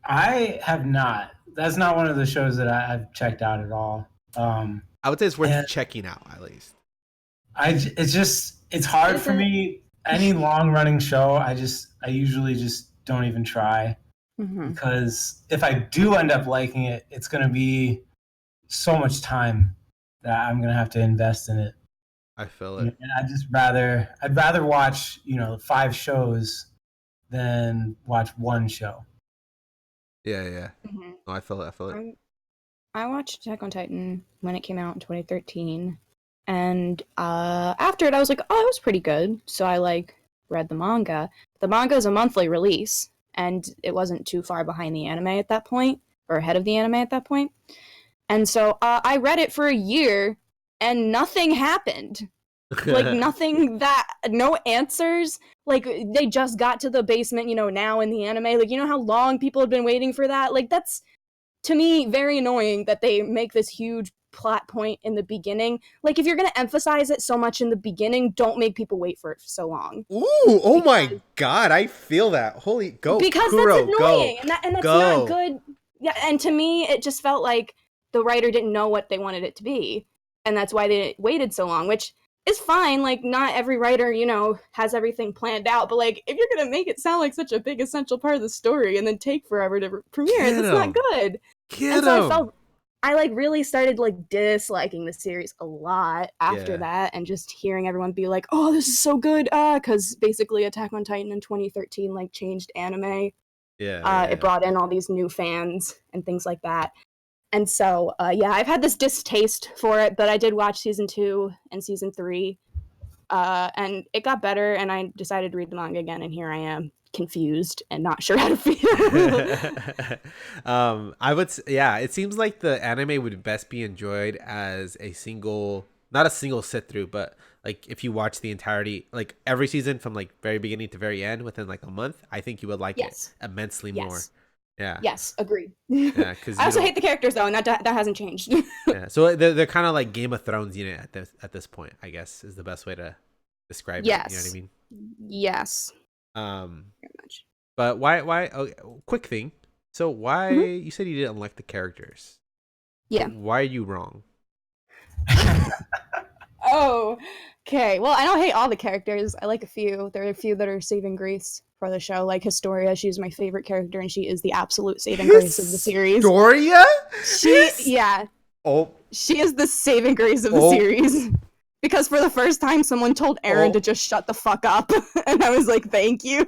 I have not. That's not one of the shows that I've checked out at all. I would say it's worth checking out, at least. It's hard for me. Any long running show, I usually just don't even try, because if I do end up liking it, it's going to be so much time that I'm going to have to invest in it. I feel it. And I'd rather watch 5 shows than watch one show. Yeah. No, I feel it. I watched Attack on Titan when it came out in 2013. And after it, I was like, oh, it was pretty good. So I read the manga. The manga is a monthly release, and it wasn't too far behind the anime at that point, or ahead of the anime at that point. And so I read it for a year, and nothing happened. No answers. They just got to the basement, now in the anime. How long people have been waiting for that? That's, to me, very annoying that they make this huge plot point in the beginning. If you're gonna emphasize it so much in the beginning, don't make people wait for it so long. Ooh, oh my god, I feel that. Holy, go because Kuro, that's annoying, go. and that's go. not good. Yeah, and to me, it just felt like the writer didn't know what they wanted it to be, and that's why they waited so long, which is fine. Not every writer, has everything planned out, but if you're gonna make it sound like such a big essential part of the story and then take forever to premiere, that's not good. Get him. I like really started like disliking the series a lot after Yeah. that, and just hearing everyone be like, "Oh, this is so good," because basically Attack on Titan in 2013 like changed anime. It brought in all these new fans and things like that. And so, yeah, I've had this distaste for it, but I did watch season 2 and season 3, and it got better, and I decided to read the manga again, and here I am, confused and not sure how to feel. Yeah, it seems like the anime would best be enjoyed as a single, not a single sit through, but like if you watch the entirety, like every season from like very beginning to very end within like a month, I think you would like Yes. it immensely Yes. more. Yeah. Yes, agreed. Yeah, because I also hate the characters though, and that hasn't changed. yeah, so they're kind of like Game of Thrones unit at this point, I guess is the best way to describe it. You know what I mean? Yes. Very much. But why? Oh, quick thing. So why you said you didn't like the characters? Yeah. Why are you wrong? Oh, okay. Well, I don't hate all the characters. I like a few. There are a few that are saving grace for the show, like Historia. She's my favorite character, and she is the absolute saving grace of the series. Historia? Yeah. Oh. She is the saving grace of the series. Because for the first time, someone told Eren to just shut the fuck up, and I was like, "Thank you."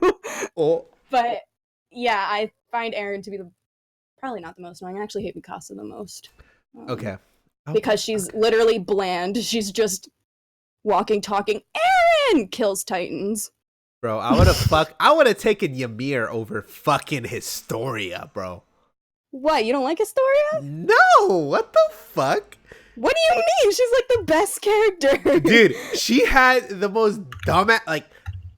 But yeah, I find Eren to be probably not the most annoying. I actually hate Mikasa the most. Okay. Because she's literally bland. She's just walking, talking. Eren kills Titans. Bro, I would have taken Ymir over fucking Historia, bro. What? You don't like Historia? No. What the fuck? What do you mean? She's like the best character. Dude, she had the most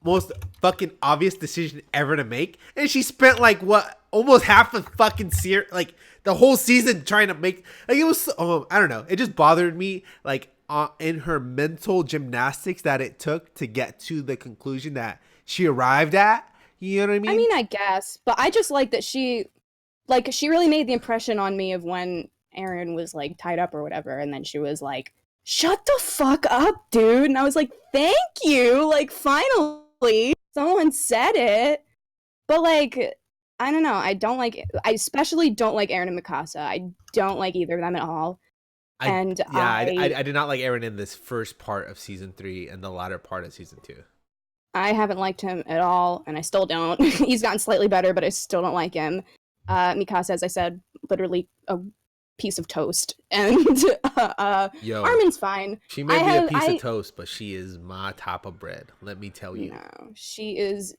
most fucking obvious decision ever to make, and she spent like what, almost half the fucking like the whole season trying to make, like, it was I don't know, it just bothered me, like, in her mental gymnastics that it took to get to the conclusion that she arrived at. You know what I mean? I mean, I guess, but I just like that she really made the impression on me of when Eren was like tied up or whatever, and then she was like, "Shut the fuck up, dude," and I was like, "Thank you, like, finally someone said it." But like, I don't know, I especially don't like Eren and Mikasa. I don't like either of them at all. I did not like Eren in this first part of season 3 and the latter part of season 2. I haven't liked him at all, and I still don't. He's gotten slightly better, but I still don't like him. Mikasa, as I said, literally a piece of toast. And Armin's fine. She may be a piece of toast, but she is my top of bread. Let me tell you. No, she is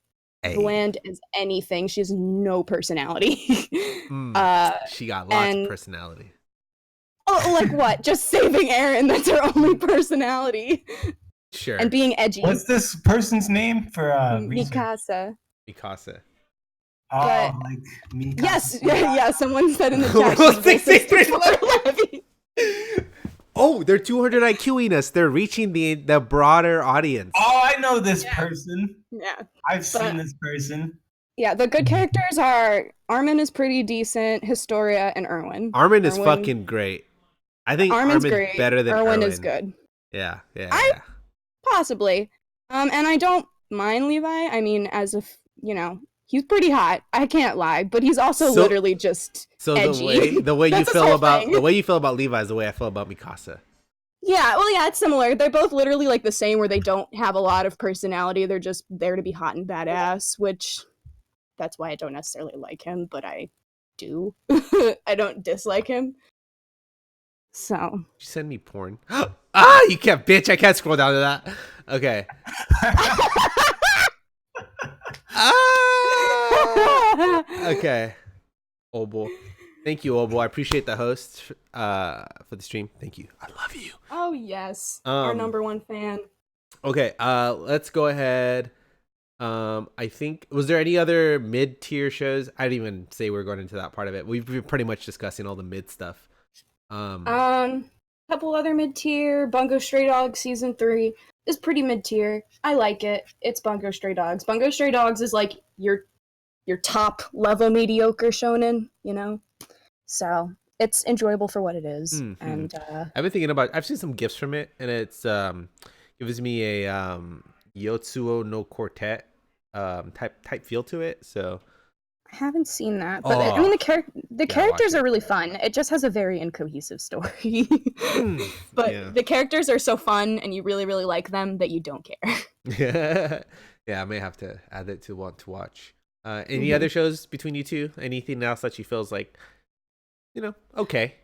bland as anything. She has no personality. She got lots of personality. Oh, like what? Just saving Eren, that's her only personality. Sure. And being edgy. What's this person's name for Mikasa. Mikasa. Oh, But, like Mikasa. Yes, yeah, someone said in the chat. Oh, they're 200 IQing us. They're reaching the broader audience. Oh, I know this person. Yeah. I've seen this person. Yeah, the good characters are Armin is pretty decent, Historia, and Erwin. Armin is fucking great. I think Armin's great. Better than Erwin. Is good. Yeah. Possibly. And I don't mind Levi. I mean, as if, he's pretty hot. I can't lie, but he's also literally just edgy. the way you feel about Levi is the way I feel about Mikasa. Yeah, well, yeah, it's similar. They're both literally like the same, where they don't have a lot of personality. They're just there to be hot and badass, which that's why I don't necessarily like him, but I do. I don't dislike him. So. You send me porn. You can't, bitch. I can't scroll down to that. Okay. Okay. Obo. Thank you, Obo. I appreciate the host for the stream. Thank you. I love you. Oh, yes. Our number one fan. Okay. Let's go ahead. I think, was there any other mid-tier shows? I didn't even say we're going into that part of it. We've been pretty much discussing all the mid stuff. Couple other mid-tier. Bungo Stray Dogs season 3 is pretty mid-tier. I like it. It's Bungo Stray Dogs. Bungo Stray Dogs is like your top level mediocre shonen, So it's enjoyable for what it is. Mm-hmm. And I've been thinking about. I've seen some gifs from it, and it's gives me a Yotsuo no Quartet type feel to it. So I haven't seen that, but I Oh, mean the watch characters it. are really fun. It just has a very incohesive story, but Yeah. the characters are so fun, and you really really like them that you don't care. Yeah, I may have to add it to want to watch. Any other shows between you two? Anything else that you feels like, okay?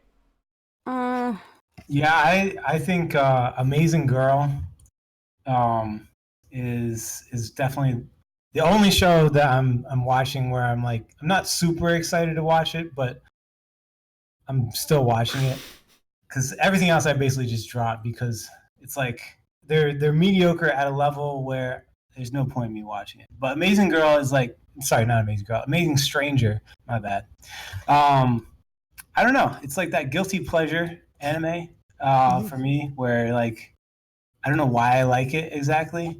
Yeah, I think Amazing Girl is definitely the only show that I'm watching where I'm like I'm not super excited to watch it, but I'm still watching it because everything else I basically just dropped because it's like they're mediocre at a level where there's no point in me watching it. But Amazing Girl is like sorry, not Amazing Girl, Amazing Stranger. My bad. I don't know. It's like that guilty pleasure anime for me, where like I don't know why I like it exactly.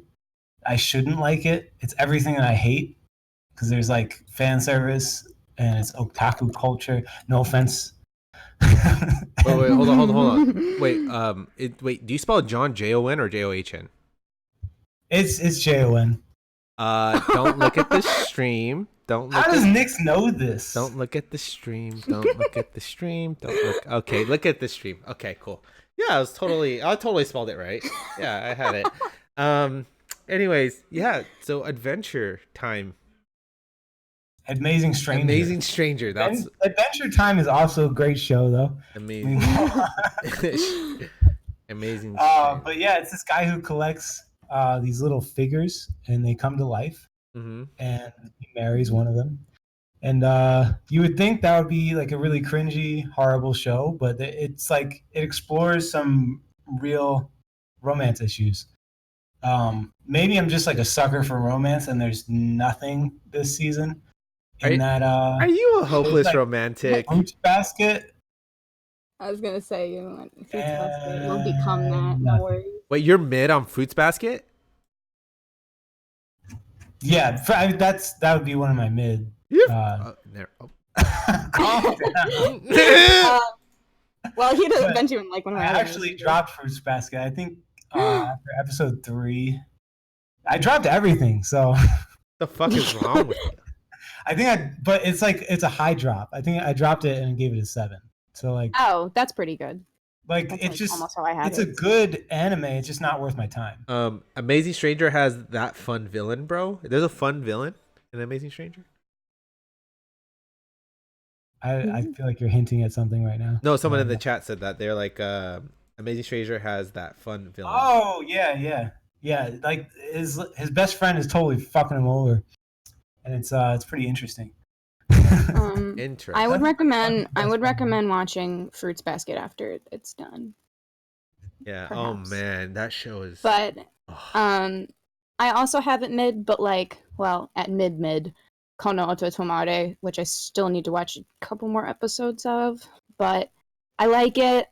I shouldn't like it. It's everything that I hate because there's like fan service and it's otaku culture. No offense. Wait, hold on. Wait, do you spell John Jon or John? It's Jon. Don't look at the stream. How does Nix know this? Don't look at the stream. Don't look at the stream. Don't look. Okay, look at the stream. Okay, cool. Yeah, I totally spelled it right. Yeah, I had it. Anyways, yeah. So Adventure Time. Amazing Stranger. Amazing Stranger. That's Adventure Time is also a great show though. amazing. Amazing. But yeah, it's this guy who collects these little figures and they come to life. Mm-hmm. And he marries one of them. And you would think that would be like a really cringy, horrible show, but it's like it explores some real romance issues. Maybe I'm just like a sucker for romance, and there's nothing this season. Are you a hopeless like, romantic? Fruits Basket. I was gonna say you'll become that. No worries. Wait, you're mid on Fruits Basket? Yeah, that would be one of my mid. Calm down. Well, he doesn't mention like one of I my actually dropped Fruits Basket. I think after episode 3, I dropped everything. So the fuck is wrong with you? But it's like it's a high drop. I think I dropped it and gave it a 7. So like, oh, that's pretty good. Like that's it's like just almost how I had it's it. a good anime. It's just not worth my time. Amazing Stranger has that fun villain, bro. There's a fun villain in Amazing Stranger. I feel like you're hinting at something right now. No, someone in the chat said that they're like Amazing Stranger has that fun villain. Oh yeah. Like his best friend is totally fucking him over, and it's pretty interesting. Interesting. I would recommend watching Fruits Basket after it's done. Yeah. Perhaps. Oh man, that show is. But I also have it mid, but like, well, at mid, Kono Oto Tomare, which I still need to watch a couple more episodes of. But I like it.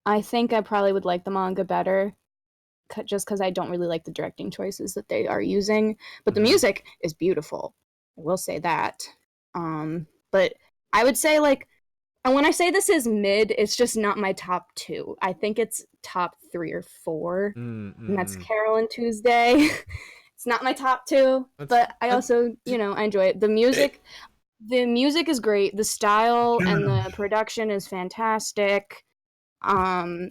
I think I probably would like the manga better, just because I don't really like the directing choices that they are using. But the music is beautiful. I will say that. But I would say, like, and when I say this is mid, it's just not my top 2. I think it's top 3 or 4, and that's Carol and Tuesday. It's not my top 2, but I also, I enjoy it. The music is great. The style and the production is fantastic. I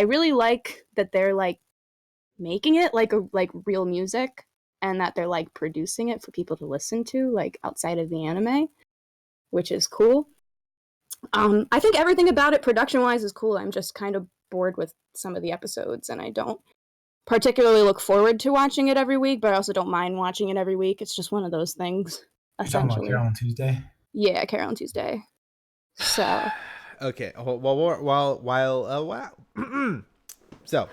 really like that they're like making it like real music, and that they're like producing it for people to listen to, like outside of the anime, which is cool. I think everything about it production-wise is cool. I'm just kind of bored with some of the episodes, and I don't particularly look forward to watching it every week, but I also don't mind watching it every week. It's just one of those things, essentially. You're talking about Carol and Tuesday? Yeah, Carol and Tuesday. So. Okay. So,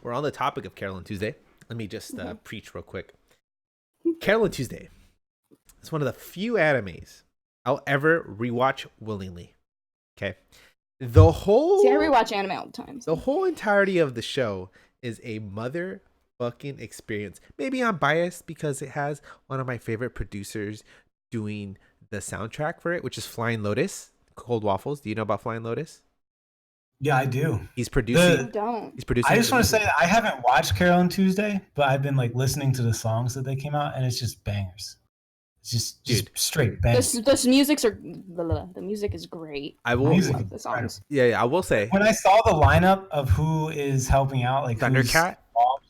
we're on the topic of Carol and Tuesday. Let me just preach real quick. Carol and Tuesday. It's one of the few animes I'll ever rewatch willingly. Okay. See, I rewatch anime all the time. So. The whole entirety of the show is a motherfucking experience. Maybe I'm biased because it has one of my favorite producers doing the soundtrack for it, which is Flying Lotus, Cold Waffles. Do you know about Flying Lotus? Yeah, I do. He's producing. He's producing. I just want to say that I haven't watched Carol and Tuesday, but I've been like listening to the songs that they came out, and it's just bangers. just Dude. straight bang. The music is great. I will. I Music love is the songs. Yeah, I will say When I saw the lineup of who is helping out, like who's Thundercat. involved,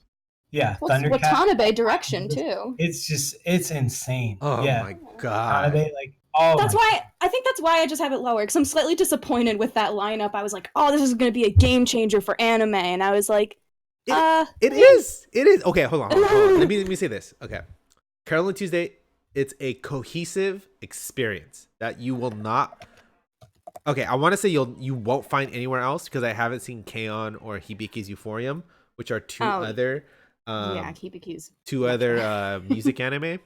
yeah, Well, Thundercat. Watanabe direction too. It's insane. Oh Yeah, my god. Watanabe, like oh That's my. why I think that's why I just have it lower because I'm slightly disappointed with that lineup. I was like, oh, this is going to be a game changer for anime, and I was like, It is. It is. Okay, hold on. Let me say this. Okay, Carol and Tuesday. It's a cohesive experience that you will not. Okay, I want to say you won't find anywhere else because I haven't seen K-On! Or Hibiki's Euphorium, which are two other Hibiki's music anime.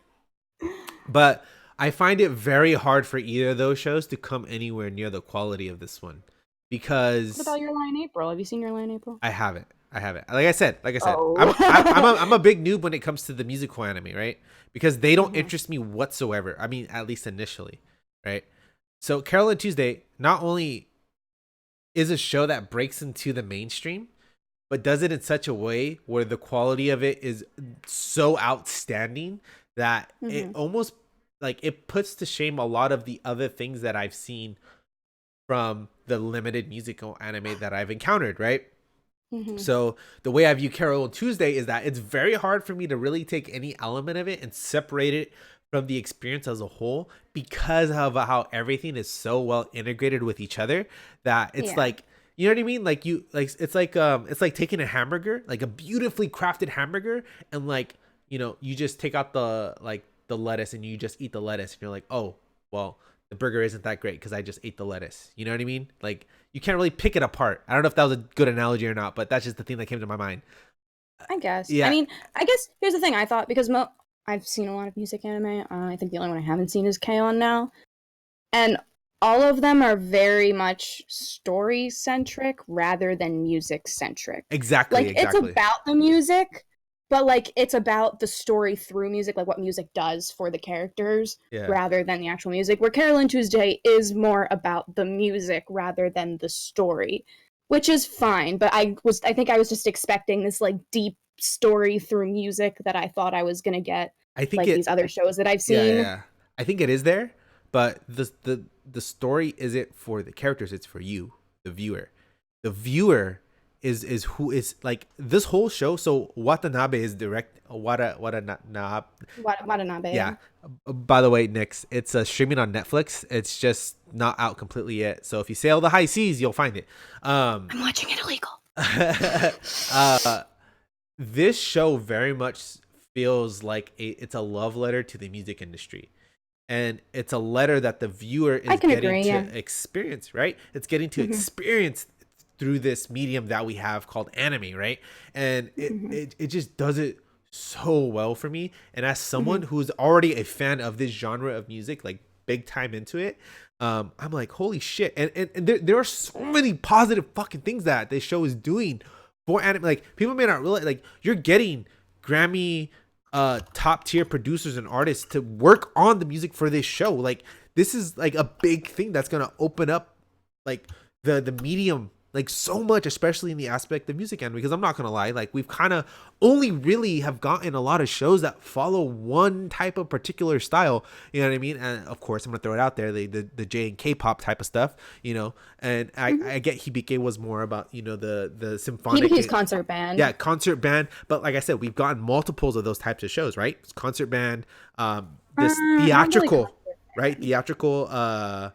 But I find it very hard for either of those shows to come anywhere near the quality of this one because. What about Your Lie in April? Have you seen Your Lie in April? I haven't. Like I said, Oh. I'm a big noob when it comes to the musical anime, right? Because they don't interest me whatsoever. I mean, at least initially, right? So Carol and Tuesday not only is a show that breaks into the mainstream, but does it in such a way where the quality of it is so outstanding that it almost like it puts to shame a lot of the other things that I've seen from the limited musical anime that I've encountered, right? So the way I view Carol and Tuesday is that it's very hard for me to really take any element of it and separate it from the experience as a whole because of how everything is so well integrated with each other that it's like, you know what I mean? Like it's like taking a hamburger, like a beautifully crafted hamburger, and like, you know, you just take out the lettuce and you just eat the lettuce and you're like, oh, well, the burger isn't that great because I just ate the lettuce. You know what I mean? Like you can't really pick it apart. I don't know if that was a good analogy or not, but that's just the thing that came to my mind. I guess. Yeah. I mean, I guess here's the thing. I thought because I've seen a lot of music anime. I think the only one I haven't seen is K-On! Now, and all of them are very much story centric rather than music centric. Exactly. It's about the music, but like it's about the story through music, like what music does for the characters rather than the actual music. Where Carol and Tuesday is more about the music rather than the story, which is fine. But I think I was just expecting this like deep story through music that I thought I was gonna get. I think these other shows that I've seen. Yeah. I think it is there, but the story isn't for the characters, it's for you, the viewer. The viewer is who is like this whole show. So Watanabe is Watanabe. Yeah. By the way, Nix, it's streaming on Netflix. It's just not out completely yet. So if you sail the high seas, you'll find it. I'm watching it illegal. This show very much feels like it's a love letter to the music industry. And it's a letter that the viewer is getting to experience, right? It's getting to experience through this medium that we have called anime, right? And it just does it so well for me. And as someone who's already a fan of this genre of music, like big time into it, I'm like, holy shit. And there are so many positive fucking things that this show is doing for anime. Like people may not realize, like you're getting Grammy top tier producers and artists to work on the music for this show. Like this is like a big thing that's gonna open up like the medium like so much, especially in the aspect of music anime, because I'm not gonna lie, like we've kind of only really have gotten a lot of shows that follow one type of particular style, you know what I mean? And of course I'm gonna throw it out there, the J and K-pop type of stuff, you know, and I get Hibike was more about, you know, the symphonic concert band, concert band, but like I said, we've gotten multiples of those types of shows, right? Concert band, this theatrical, right? Theatrical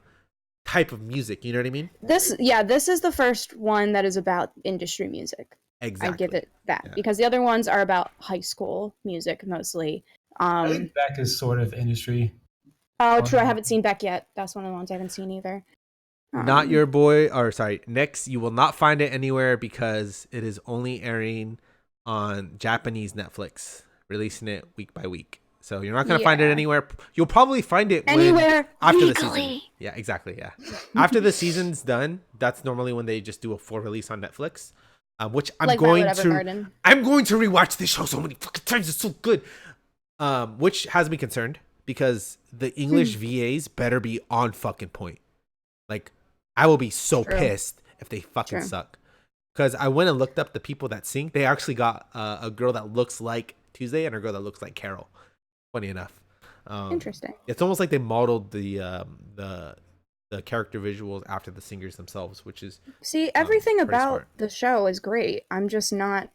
type of music, you know what I mean? This is the first one that is about industry music. Exactly. I give it that because the other ones are about high school music mostly. I think Beck is sort of industry. Oh, true. I haven't seen Beck yet. That's one of the ones I haven't seen either. Not your boy, or sorry, Next, you will not find it anywhere because it is only airing on Japanese Netflix, releasing it week by week. So you're not going to find it anywhere. You'll probably find it anywhere after legally. The season. Yeah, exactly. Yeah. After the season's done, that's normally when they just do a full release on Netflix, which I'm going to rewatch this show so many fucking times. It's so good. Which has me concerned because the English VAs better be on fucking point. Like I will be so pissed if they fucking suck. Because I went and looked up the people that sing. They actually got a girl that looks like Tuesday and a girl that looks like Carol. Funny enough. Interesting. It's almost like they modeled the character visuals after the singers themselves, which is See, everything pretty about smart. the show is great. I'm just not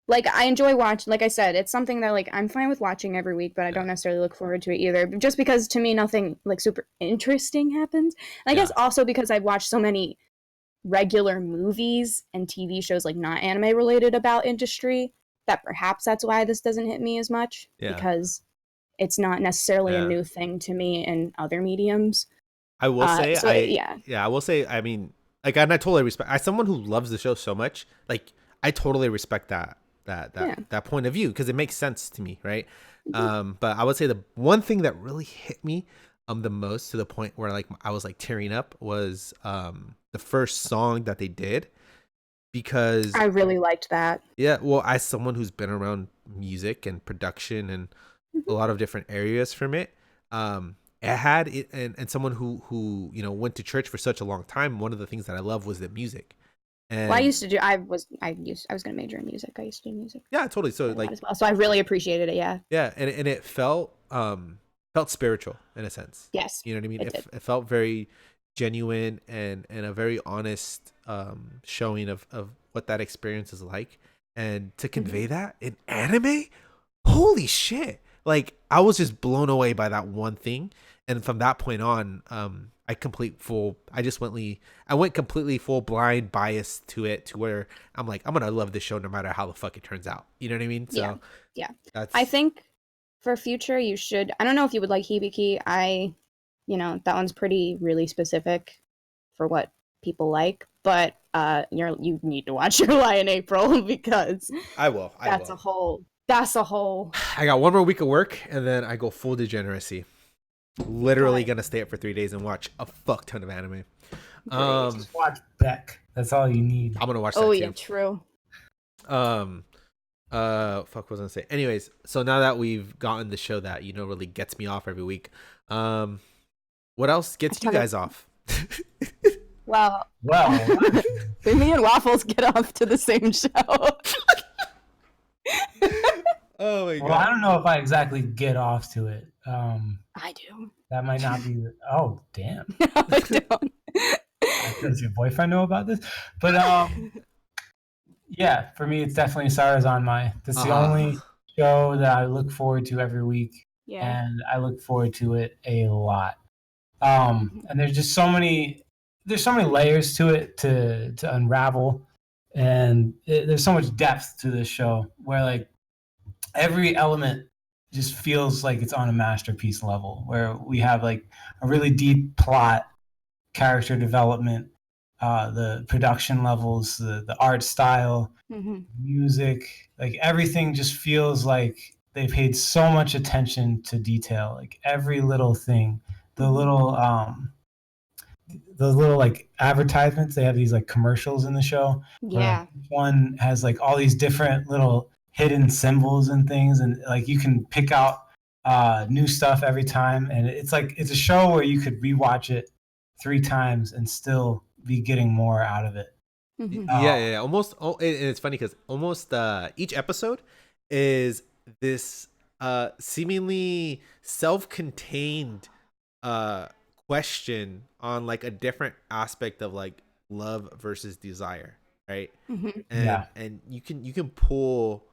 like I enjoy watching. Like I said, it's something that like I'm fine with watching every week, but I don't Yeah. necessarily look forward to it either. Just because to me nothing like super interesting happens. And I guess Yeah. also because I've watched so many regular movies and TV shows like not anime related about industry that perhaps that's why this doesn't hit me as much Yeah. because it's not necessarily a Yeah. new thing to me in other mediums. I will say Yeah. I will say, I mean, like, and I totally respect, as someone who loves the show so much, like, I totally respect Yeah. that point of view, because it makes sense to me, right? Mhm. But I would say the one thing that really hit me the most, to the point where like I was like tearing up, was the first song that they did, because I really liked that. yeah, well, as someone who's been around music and production and a Mhm. lot of different areas from it, it had it, and someone who went to church for such a long time, one of the things that I love was the music. Well, I And used to do. I was going to major in music. I used to do music yeah, totally. So a lot like, as well. So I really appreciated it. Yeah. yeah, and it felt spiritual in a sense. Yes, You know what I mean? it did. It felt very genuine, and a very honest showing of what that experience is like. And to Hmm. convey that in anime, holy shit. Like, I was just blown away by that one thing. And from that point on, I went completely full blind bias to it, to where I'm like, I'm gonna love this show no matter how the fuck it turns out. You know what I mean? Yeah, So yeah. I that's think for future you should. I don't know if you would like Hibiki. That one's pretty really specific for what people like. But you need to watch Your Lie in April because I will. that's a whole. That's a whole. I got one more week of work, and then I go full degeneracy. Literally But gonna stay up for 3 days and watch a fuck ton of anime. great. Um, Just watch Beck. That's all you need. I'm gonna watch Oh that yeah, too. true. Um, fuck, what was I gonna say? Anyways, so now that we've gotten the show that really gets me off every week, what else gets you guys off? Well, Well, me and Waffles get off to the same show. Oh my well, I god. don't know if I exactly get off to it. I do. That might not be. Oh, damn! No, I don't. Does your boyfriend know about this? But yeah, for me, it's definitely Sarazanmai. That's the only show that I look forward to every week, Yeah. and I look forward to it a lot. And there's just there's so many layers to it to unravel, and there's so much depth to this show where like every element just feels like it's on a masterpiece level, where we have like a really deep plot, character development, the production levels, the art style, Hmm. music, like everything just feels like they paid so much attention to detail, like every little thing, the little like advertisements. They have these like commercials in the show where like Yeah. each one has like all these different little hidden symbols and things, and like you can pick out new stuff every time, and it's a show where you could rewatch it 3 times and still be getting more out of it. Hmm. Yeah. Almost. Oh, and it's funny because almost each episode is this seemingly self-contained question on like a different aspect of like love versus desire, right? Hmm. And Yeah. you can pull,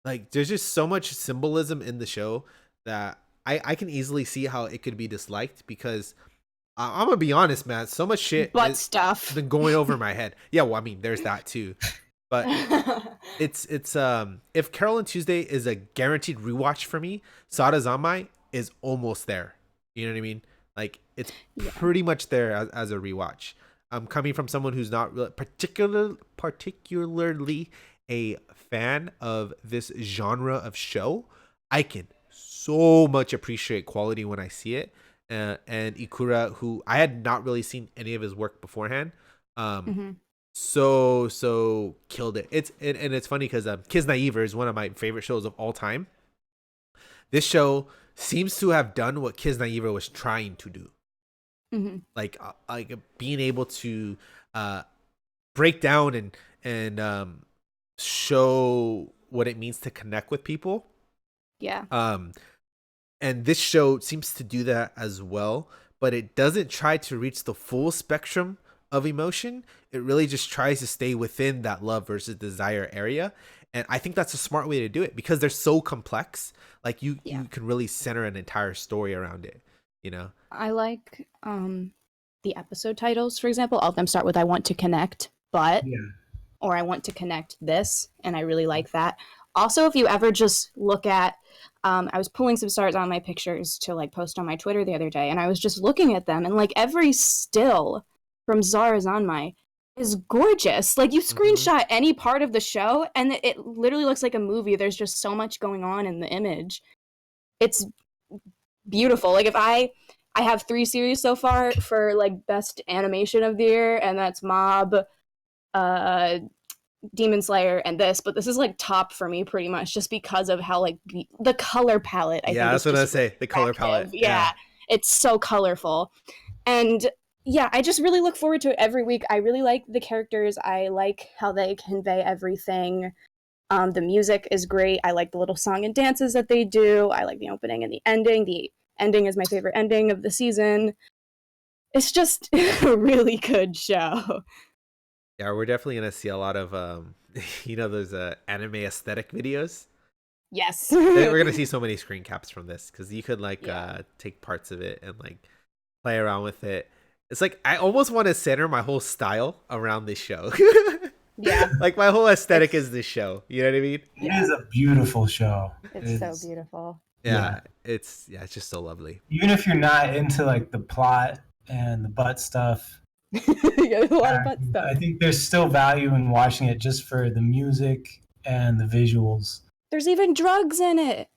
like, there's just so much symbolism in the show that I can easily see how it could be disliked, because I'm gonna be honest, man, so much shit Butt has stuff. been going over my head. Yeah, well, I mean, there's that too. But it's if Carol and Tuesday is a guaranteed rewatch for me, Sada Zanmai is almost there. You know what I mean? Like, it's Yeah. pretty much there as a rewatch. I'm coming from someone who's not really particularly a fan of this genre of show. I can so much appreciate quality when I see it. And Ikura, who I had not really seen any of his work beforehand, Hmm. so killed it. And it's funny because Kiz Naiver is one of my favorite shows of all time. This show seems to have done what Kiz Naiver was trying to do, Hmm. like being able to break down and show what it means to connect with people. Yeah. And this show seems to do that as well, but it doesn't try to reach the full spectrum of emotion. It really just tries to stay within that love versus desire area. And I think that's a smart way to do it because they're so complex. Like you can really center an entire story around it, you know? I like the episode titles, for example. All of them start with "I want to connect," but or "I want to connect this," and I really like that. Also, if you ever just look at, I was pulling some stars on my pictures to like post on my Twitter the other day, and I was just looking at them, and like every still from Zara's on my is gorgeous. Like you screenshot any part of the show, and it literally looks like a movie. There's just so much going on in the image. It's beautiful. Like if I have 3 series so far for like best animation of the year, and that's Mob, Demon Slayer, and this, but this is like top for me pretty much just because of how like the color palette. I think that's what I say. The color palette. Yeah, it's so colorful, and I just really look forward to it every week. I really like the characters. I like how they convey everything. The music is great. I like the little song and dances that they do. I like the opening and the ending. The ending is my favorite ending of the season. It's just a really good show. Yeah, we're definitely gonna see a lot of those anime aesthetic videos. Yes. We're gonna see so many screen caps from this because you could like take parts of it and like play around with it. It's like I almost want to center my whole style around this show. Yeah. Like my whole aesthetic is this show. You know what I mean? It is a beautiful show. It's so beautiful. Yeah, it's just so lovely. Even if you're not into like the plot and the butt stuff, a lot of butt stuff. I think there's still value in watching it just for the music and the visuals. There's even drugs in it.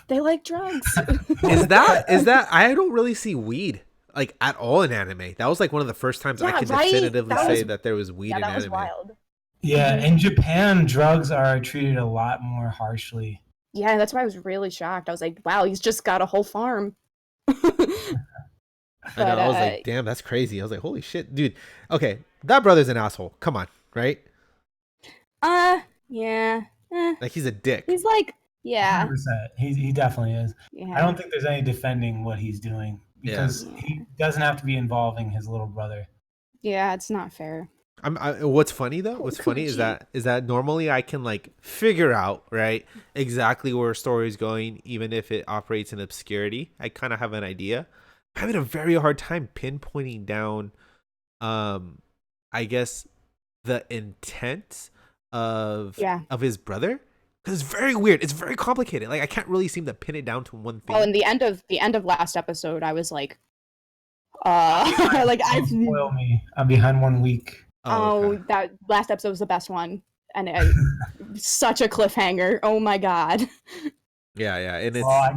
They like drugs. Is that I don't really see weed like at all in anime. That was like one of the first times I could definitively say that there was weed in anime. That was wild. Yeah, in Japan, drugs are treated a lot more harshly. Yeah, that's why I was really shocked. I was like, wow, he's just got a whole farm. I know, I was like, damn, that's crazy. I was like, holy shit, dude. Okay, that brother's an asshole. Come on, right? Yeah. Like he's a dick. He's like, yeah. 100%. He definitely is. Yeah. I don't think there's any defending what he's doing because he doesn't have to be involving his little brother. Yeah, it's not fair. What's funny though? What's funny is that normally I can like figure out right exactly where a story is going, even if it operates in obscurity. I kind of have an idea. I'm having a very hard time pinpointing down, I guess, the intent of his brother because it's very weird. It's very complicated. Like I can't really seem to pin it down to one thing. Oh, and the end of last episode, I was like, like Don't spoil me. I'm behind 1 week. Okay. That last episode was the best one, and such a cliffhanger. Oh my god. Yeah, and it's. Well,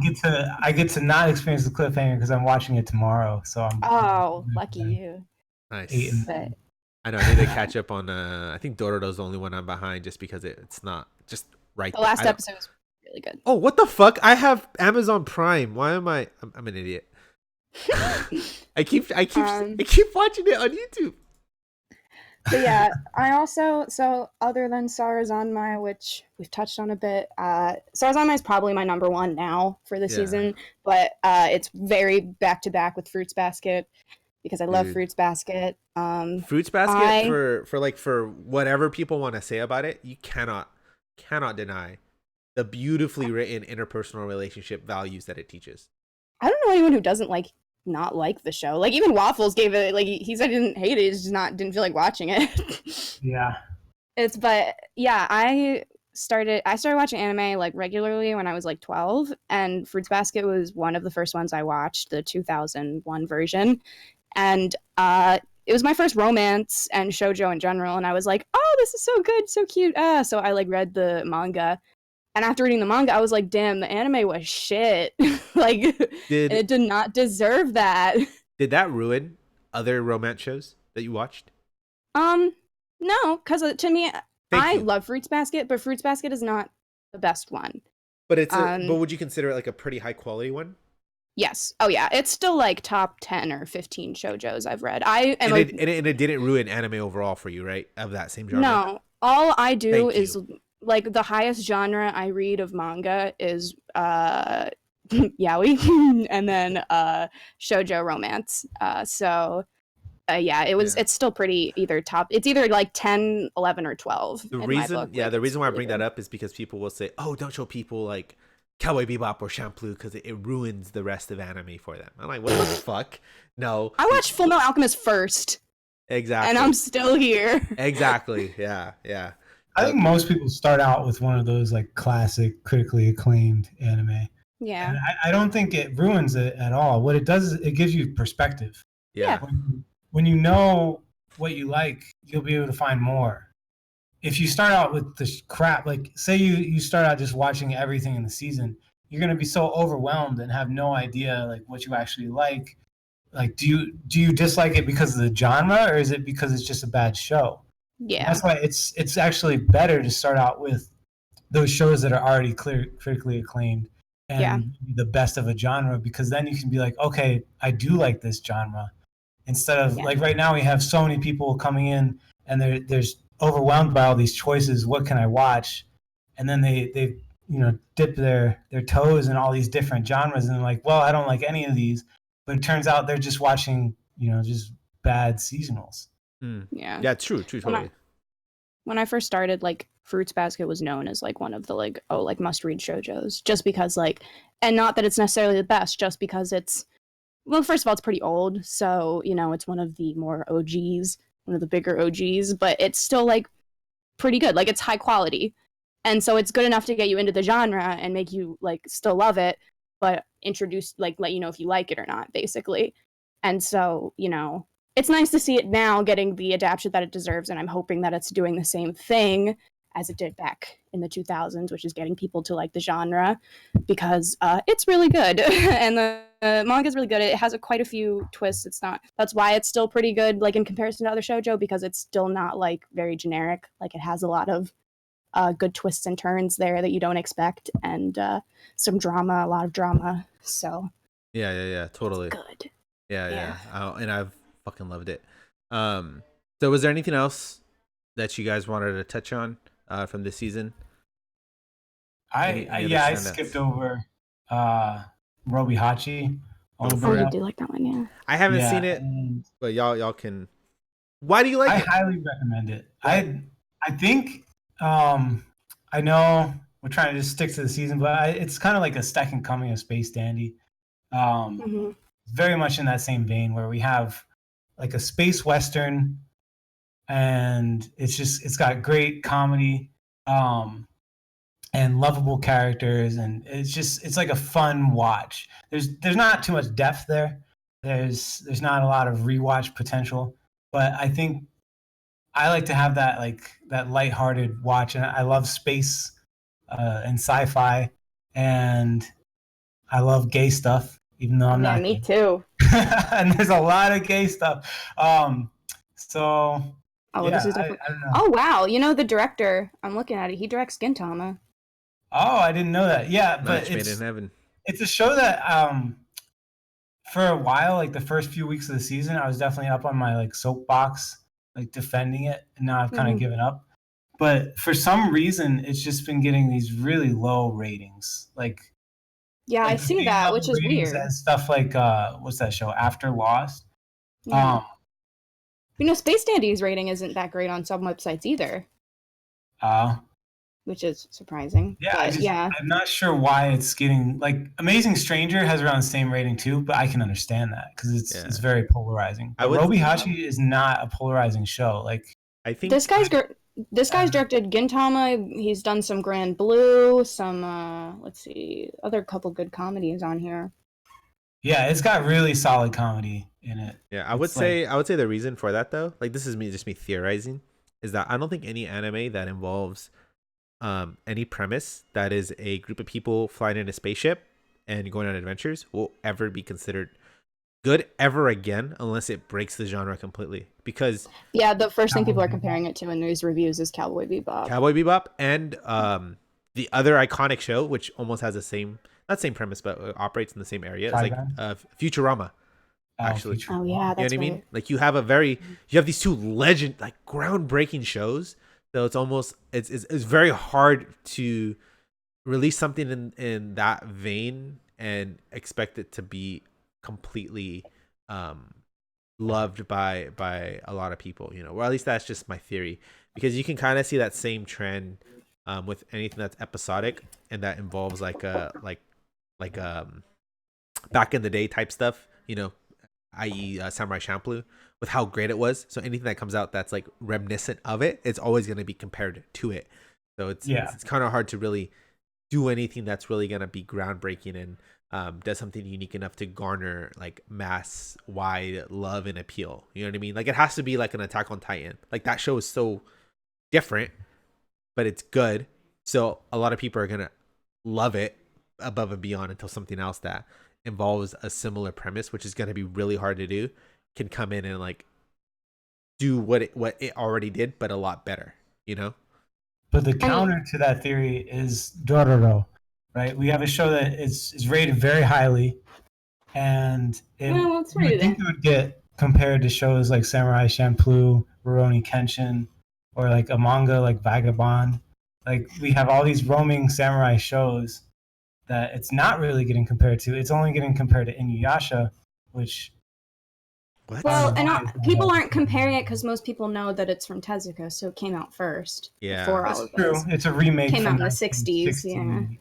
I get to not experience the cliffhanger because I'm watching it tomorrow. So I'm. Lucky you. Nice. But... I know I need to catch up on. I think Dororo's the only one I'm behind, just because it's not just right. The last episode was really good. Oh, what the fuck! I have Amazon Prime. Why am I? I'm an idiot. I keep watching it on YouTube. But yeah, I also, so other than Sarazanmai, which we've touched on a bit, Sarazanmai is probably my number one now for the season, but it's very back-to-back with Fruits Basket, because I love Fruits Basket. Fruits Basket, for whatever people want to say about it, you cannot deny the beautifully written interpersonal relationship values that it teaches. I don't know anyone who doesn't not like the show. Like even Waffles gave it, like he said he didn't hate it, he just didn't feel like watching it. Yeah. I started watching anime like regularly when I was like 12, and Fruits Basket was one of the first ones I watched, the 2001 version. And it was my first romance and shoujo in general, and I was like, oh, this is so good, so cute. So I like read the manga. And after reading the manga, I was like, damn, the anime was shit. It did not deserve that. Did that ruin other romance shows that you watched? No, because to me, I love Fruits Basket, but Fruits Basket is not the best one. But but would you consider it like a pretty high quality one? Yes. Oh yeah, it's still like top 10 or 15 shoujos I've read. It didn't ruin anime overall for you, right? Of that same genre. No, all I do is like the highest genre I read of manga is yaoi, and then shoujo romance. Yeah, Yeah. it's still pretty either top. It's either like 10, 11, or 12 The in my reason, book. yeah, Like the it's reason why I really bring that good. up is because people will say, "Oh, don't show people like Cowboy Bebop or Shampoo because it ruins the rest of anime for them." I'm like, what the fuck? No, I watched Full Metal Alchemist first, and I'm exactly, still here. exactly, yeah, yeah. I think The, most people start out with one of those like classic, critically acclaimed anime. Yeah. And I don't think it ruins it at all. What it does is it gives you perspective. yeah, Yeah. When you know what you like, you'll be able to find more. If you start out with this crap, like say you start out just watching everything in the season, you're gonna be so overwhelmed and have no idea like what you actually like. Like, do you dislike it because of the genre, or is it because it's just a bad show? And Yeah. that's why it's actually better to start out with those shows that are already critically acclaimed Yeah. and the best of a genre, because then you can be like, okay, I do like this genre. Instead of Yeah. like right now we have so many people coming in and there's overwhelmed by all these choices. What can I watch? And then they dip their toes in all these different genres and they're like, well, I don't like any of these. But it turns out they're just watching just bad seasonals. mm. Yeah. Yeah, true, When I totally. when I first started, like Fruits Basket was known as like one of the like must read shoujos, just because like, and not that it's necessarily the best, just because it's, well, first of all, it's pretty old, so it's one of the more OGs, one of the bigger OGs, but it's still like pretty good. Like it's high quality, and so it's good enough to get you into the genre and make you like still love it, but introduce like let you know if you like it or not, basically. And so it's nice to see it now getting the adaptation that it deserves, and I'm hoping that it's doing the same thing as it did back in the 2000s, which is getting people to like the genre, because it's really good and the manga is really good. It has quite a few twists. It's not, that's why it's still pretty good, like in comparison to other shoujo, because it's still not like very generic. Like it has a lot of good twists and turns there that you don't expect, and some drama, a lot of drama. So Yeah, yeah, yeah, it's totally. good. Yeah, Yeah. yeah. And I've fucking loved it. So was there anything else that you guys wanted to touch on from this season? Any other I standouts? skipped over uh Robi Hachi a Go little Oh, for bit. you it. do like that one, yeah. I haven't seen Yeah, it, and but y'all can. Why do you like I it? highly recommend it. Why? I think I know we're trying to just stick to the season, but it's kind of like a second coming of Space Dandy. Um, Mm-hmm. very much in that same vein where we have like a space western, and it's got great comedy and lovable characters, and it's like a fun watch. There's not too much depth there. There's not a lot of rewatch potential, but I think I like to have that like that lighthearted watch, and I love space and sci-fi, and I love gay stuff, even though I'm Yeah, not me gay. too. And there's a lot of gay stuff. So Oh, this yeah, is definitely. I don't know. Oh wow, the director. I'm looking at it. He directs Gintama. Oh, I didn't know that. Yeah, but Match made in heaven. it's a show that for a while, like the first few weeks of the season, I was definitely up on my like soapbox, like defending it, and now I've kind of Mm-hmm. given up. But for some reason, it's just been getting these really low ratings, Yeah, I like the see same that, which level is ratings weird. as stuff like what's that show After Lost. Mm-hmm. Um, Space Dandy's rating isn't that great on some websites either, uh, which is surprising. yeah, But yeah, I'm not sure why it's getting like Amazing Stranger has around the same rating too, but I can understand that because it's Yeah, very polarizing. I But would. Robi Hachi is not a polarizing show. Like I this think. guy's this I guy's don't know. directed Gintama. He's done some Grand Blue, some let's see, other couple good comedies on here. Yeah, it's got really solid comedy in it. Yeah, It's like I would say the reason for that though, like this is me theorizing, is that I don't think any anime that involves any premise that is a group of people flying in a spaceship and going on adventures will ever be considered good ever again unless it breaks the genre completely. Because Yeah, the first thing Cowboy people are Bebop. comparing it to in these reviews is Cowboy Bebop. Cowboy Bebop and the other iconic show, which almost has the same not same premise but operates in the same area, is like Trigun. Futurama. Oh, Actually, Future. Oh yeah, you know what that's I mean? right. Like you have you have these two like groundbreaking shows. So it's almost it's very hard to release something in that vein and expect it to be completely loved by a lot of people, or at least that's just my theory, because you can kind of see that same trend with anything that's episodic and that involves like back in the day type stuff, i.e. Samurai Champloo, with how great it was. So anything that comes out that's like reminiscent of it, it's always going to be compared to it. So it's kind of hard to really do anything that's really going to be groundbreaking and does something unique enough to garner like mass wide love and appeal. You know what I mean? Like it has to be like an Attack on Titan. Like that show is so different, but it's good. So a lot of people are going to love it above and beyond until something else that involves a similar premise, which is going to be really hard to do, can come in and like do what it already did, but a lot better, But the counter to that theory is Dororo, right? We have a show that is rated very highly, and you would think it would get compared to shows like Samurai Champloo, Rurouni Kenshin, or like a manga like Vagabond. Like we have all these roaming samurai shows that it's not really getting compared to. It's only getting compared to Inuyasha, which... What? Well, and people aren't comparing it because most people know that it's from Tezuka, so it came out first. Yeah, before that's all of true. this. It's a remake. Came from out in the 60s,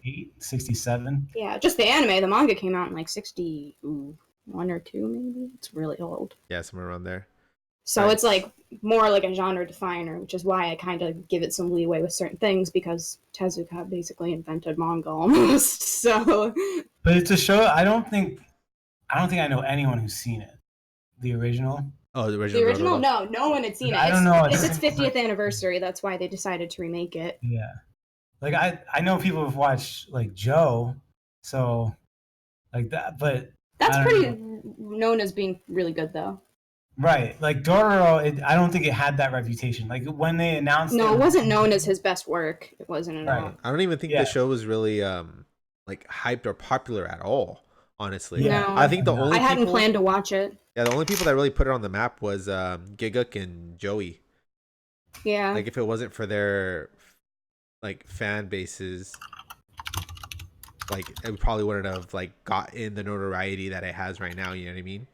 yeah. 67. Yeah, just the anime. The manga came out in like 61 or 2, maybe. It's really old. Yeah, somewhere around there. So Right. it's like more like a genre definer, which is why I kind of give it some leeway with certain things, because Tezuka basically invented manga almost. So, But it's a show. I don't think I know anyone who's seen it. The original. Oh, the original. the original, Dororo. no one had seen it. I don't know. It's its 50th anniversary. That's why they decided to remake it. Yeah. Like I know people have watched like Joe, so like that, but That's I don't pretty know. known as being really good, though. Right. Like Dororo, I don't think it had that reputation. Like when they announced No, it wasn't known as his best work. It wasn't at all. Right. I don't even think Yeah. the show was really like hyped or popular at all. Honestly, Yeah. No. I think the I only I hadn't people, planned to watch it. yeah, the only people that really put it on the map was Giguk and Joey. Yeah. Like if it wasn't for their like fan bases, like it probably wouldn't have like gotten the notoriety that it has right now. You know what I mean?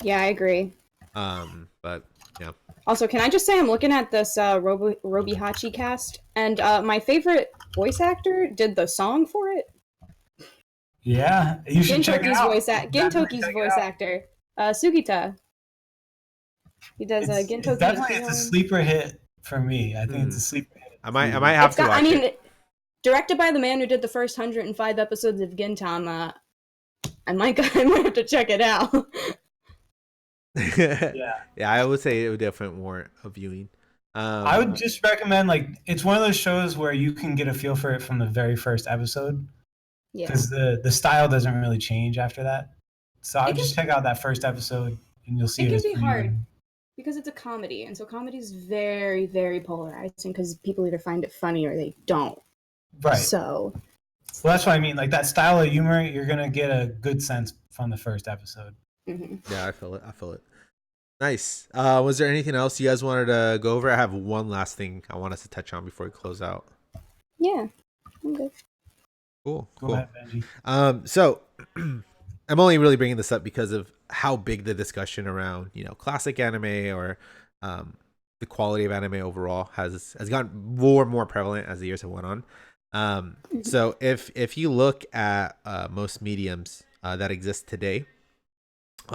Yeah, I agree. But yeah. Also, can I just say I'm looking at this Robihachi cast, and my favorite voice actor did the song for it. Yeah, you should check it out. Gintoki's voice actor, Sugita. He does It's Gintoki. definitely it's a sleeper hit for me. I think it's a sleeper hit. I might have to watch it. Directed by the man who did the first 105 episodes of Gintama. I might have to check it out. Yeah. Yeah, I would say it would definitely warrant a viewing. I would just recommend, like, it's one of those shows where you can get a feel for it from the very first episode, Yeah. because the style doesn't really change after that. So I would just check out that first episode and you'll see It it. can as be pretty hard. good. Because it's a comedy, and so comedy is very, very polarizing, because people either find it funny or they don't. Right. So, Well, that's what I mean. Like that style of humor, you're gonna get a good sense from the first episode. mhm. Yeah, I feel it. Nice. Was there anything else you guys wanted to go over? I have one last thing I want us to touch on before we close out. Yeah, I'm good. Cool. Go ahead, Benji. So I'm only really bringing this up because of how big the discussion around, classic anime or the quality of anime overall has gotten more and more prevalent as the years have went on. So if you look at most mediums that exist today,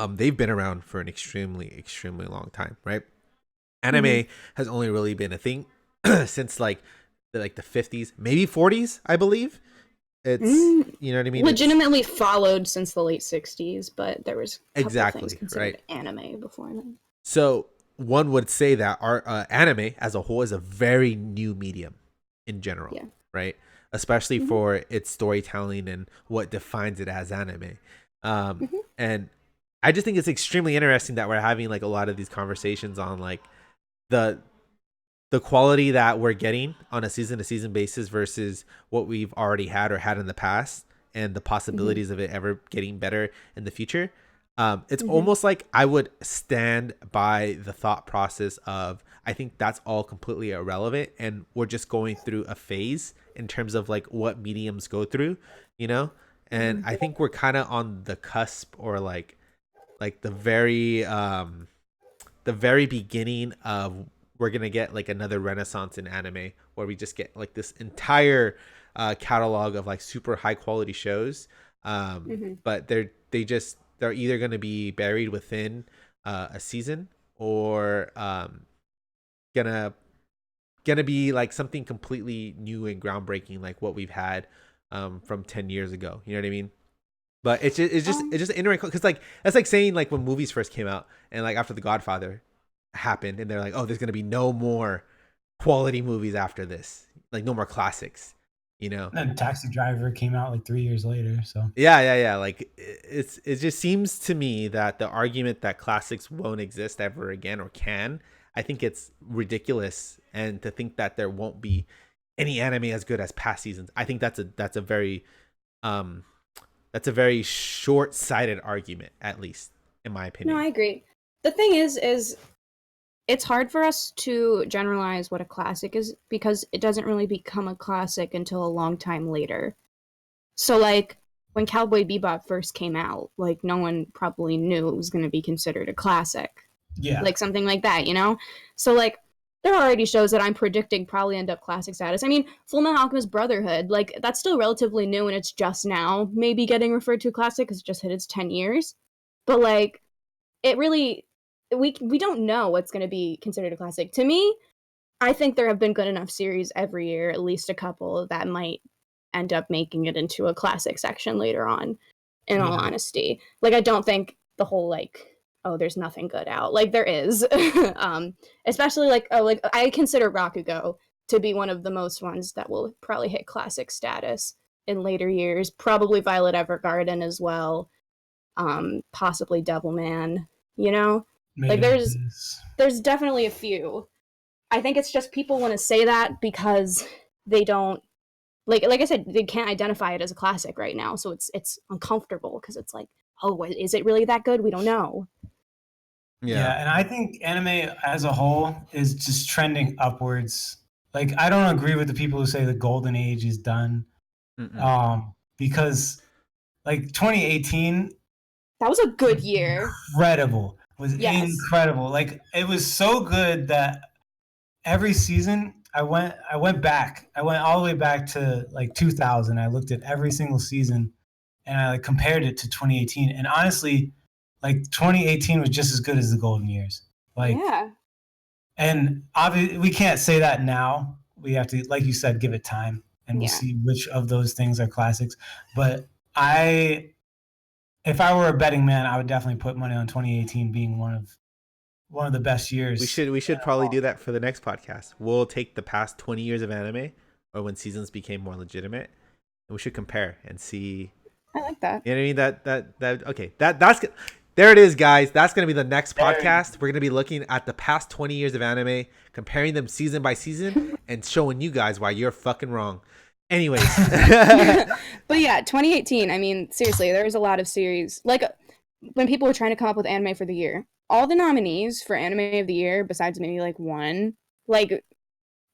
they've been around for an extremely long time, right? Anime has only really been a thing since like the 50s, maybe 40s, I believe. It's you know what I mean. Legitimately followed since the late 60s, but there was a couple Exactly, things considered right. anime before then. So one would say that our anime as a whole is a very new medium in general, Yeah. right? Especially for its storytelling and what defines it as anime. And I just think it's extremely interesting that we're having like a lot of these conversations on like the quality that we're getting on a season to season basis versus what we've already had or had in the past, and the possibilities of it ever getting better in the future. It's almost like I would stand by the thought process of, I think that's all completely irrelevant, and we're just going through a phase in terms of like what mediums go through, and I think we're kind of on the cusp, or like the very beginning of, we're gonna get like another renaissance in anime where we just get like this entire catalog of like super high quality shows, but they're either gonna be buried within a season, or gonna be like something completely new and groundbreaking, like what we've had from 10 years ago. You know what I mean? But it's just interesting, because like that's like saying like when movies first came out, and like after The Godfather happened, and they're like, oh, there's gonna be no more quality movies after this, like no more classics, you know. And then Taxi Driver came out like 3 years later. So Yeah. Like it just seems to me that the argument that classics won't exist ever again, or can, I think it's ridiculous. And to think that there won't be any anime as good as past seasons, I think that's a very short-sighted argument, at least in my opinion. No, I agree. The thing is it's hard for us to generalize what a classic is, because it doesn't really become a classic until a long time later. So, like, when Cowboy Bebop first came out, like, no one probably knew it was going to be considered a classic. yeah, Like, something like that, you know? So, like, there are already shows that I'm predicting probably end up classic status. I mean, Fullmetal Alchemist Brotherhood, like, that's still relatively new, and it's just now maybe getting referred to classic because it just hit its 10 years. But, like, it really... We don't know what's going to be considered a classic. To me, I think there have been good enough series every year, at least a couple, that might end up making it into a classic section later on, in all honesty. Like, I don't think the whole, like, oh, there's nothing good out. Like, there is. Especially, like, I consider Rakugo to be one of the most ones that will probably hit classic status in later years. Probably Violet Evergarden as well. Possibly Devilman, you know? Like, there's definitely a few. I think it's just people want to say that because they don't, like I said, they can't identify it as a classic right now, so it's uncomfortable, because it's like, oh, is it really that good? We don't know. Yeah, and I think anime as a whole is just trending upwards. Like, I don't agree with the people who say the golden age is done, because like 2018, that was a good year. Incredible. Incredible. Like, it was so good that every season I went back. I went all the way back to like 2000. I looked at every single season, and I like compared it to 2018. And honestly, like 2018 was just as good as the golden years. Like, yeah. And obviously we can't say that now. We have to, like you said, give it time, and we'll see which of those things are classics. But if I were a betting man, I would definitely put money on 2018 being one of the best years. We should probably do that for the next podcast. We'll take the past 20 years of anime, or when seasons became more legitimate, and we should compare and see. I like that. You know what I mean? That okay. That's there it is, guys. That's gonna be the next podcast. We're gonna be looking at the past 20 years of anime, comparing them season by season, and showing you guys why you're fucking wrong. Anyways. But yeah, 2018, I mean, seriously, there was a lot of series. Like, when people were trying to come up with anime for the year, all the nominees for anime of the year, besides maybe like one, like,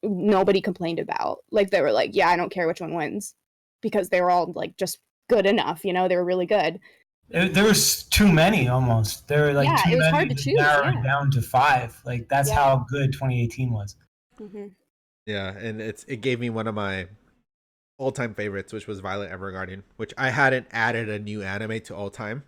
nobody complained about. Like, they were like, yeah, I don't care which one wins, because they were all like just good enough, you know, they were really good. There was too many almost. There were like too it was many hard to choose, narrowed down to 5. Like, that's how good 2018 was. Mm-hmm. Yeah, and it gave me one of my all-time favorites, which was Violet Evergarden, which I hadn't added a new anime to all-time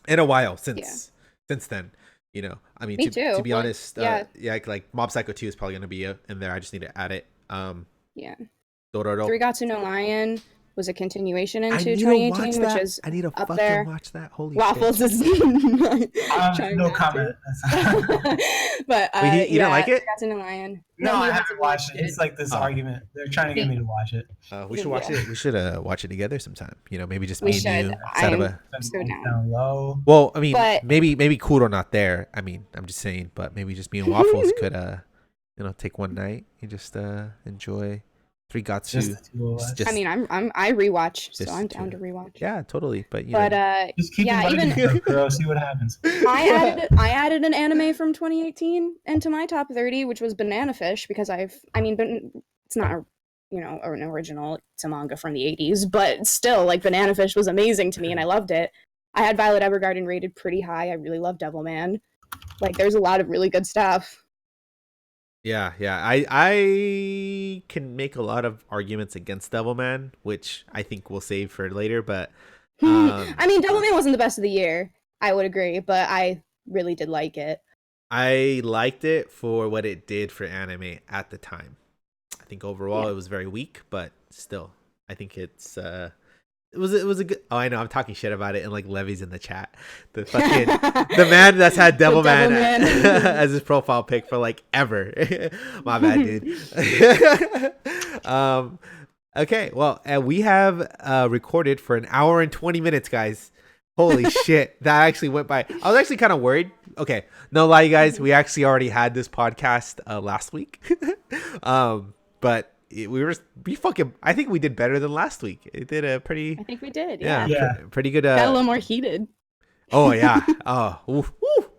in a while since then. You know, I mean, to be honest, like Mob Psycho 2 is probably gonna be in there. I just need to add it. Dororo. Three no Lion was a continuation into 2018, which is I need to up fucking there. watch that. Holy Waffles shit. is no comment. But you didn't like it? No Lion. No, I haven't watched it. It's like this argument. They're trying to get me to watch it. We should watch it. We should watch it together sometime. You know, maybe just me and you. Down low. Well, I mean, maybe Kuro not there. I mean, I'm just saying, but maybe just me and Waffles could take one night and just enjoy Three Gatsu. Just, I mean, I rewatch, so I'm down to rewatch. Yeah, totally. But just keep even girl, see what happens. I added an anime from 2018 into my top 30, which was Banana Fish, because it's not an original. It's a manga from the 80s, but still, like, Banana Fish was amazing to me, and I loved it. I had Violet Evergarden rated pretty high. I really love Devilman. Like, there's a lot of really good stuff. Yeah. I can make a lot of arguments against Devilman, which I think we'll save for later. But I mean, Devilman wasn't the best of the year. I would agree, but I really did like it. I liked it for what it did for anime at the time. I think overall it was very weak, but still, I think it was a good. Oh, I know I'm talking shit about it, and like Levy's in the chat. The fucking the man that's had Devilman as his profile pic for like ever. My bad, dude. Okay, well, we have recorded for an hour and 20 minutes, guys. Holy shit, that actually went by. I was actually kind of worried. Okay, no lie, you guys, we actually already had this podcast last week. But we fucking. I think we did better than last week. It did a pretty. I think we did. Yeah. Pretty good. Got a little more heated. Oh yeah. Oh.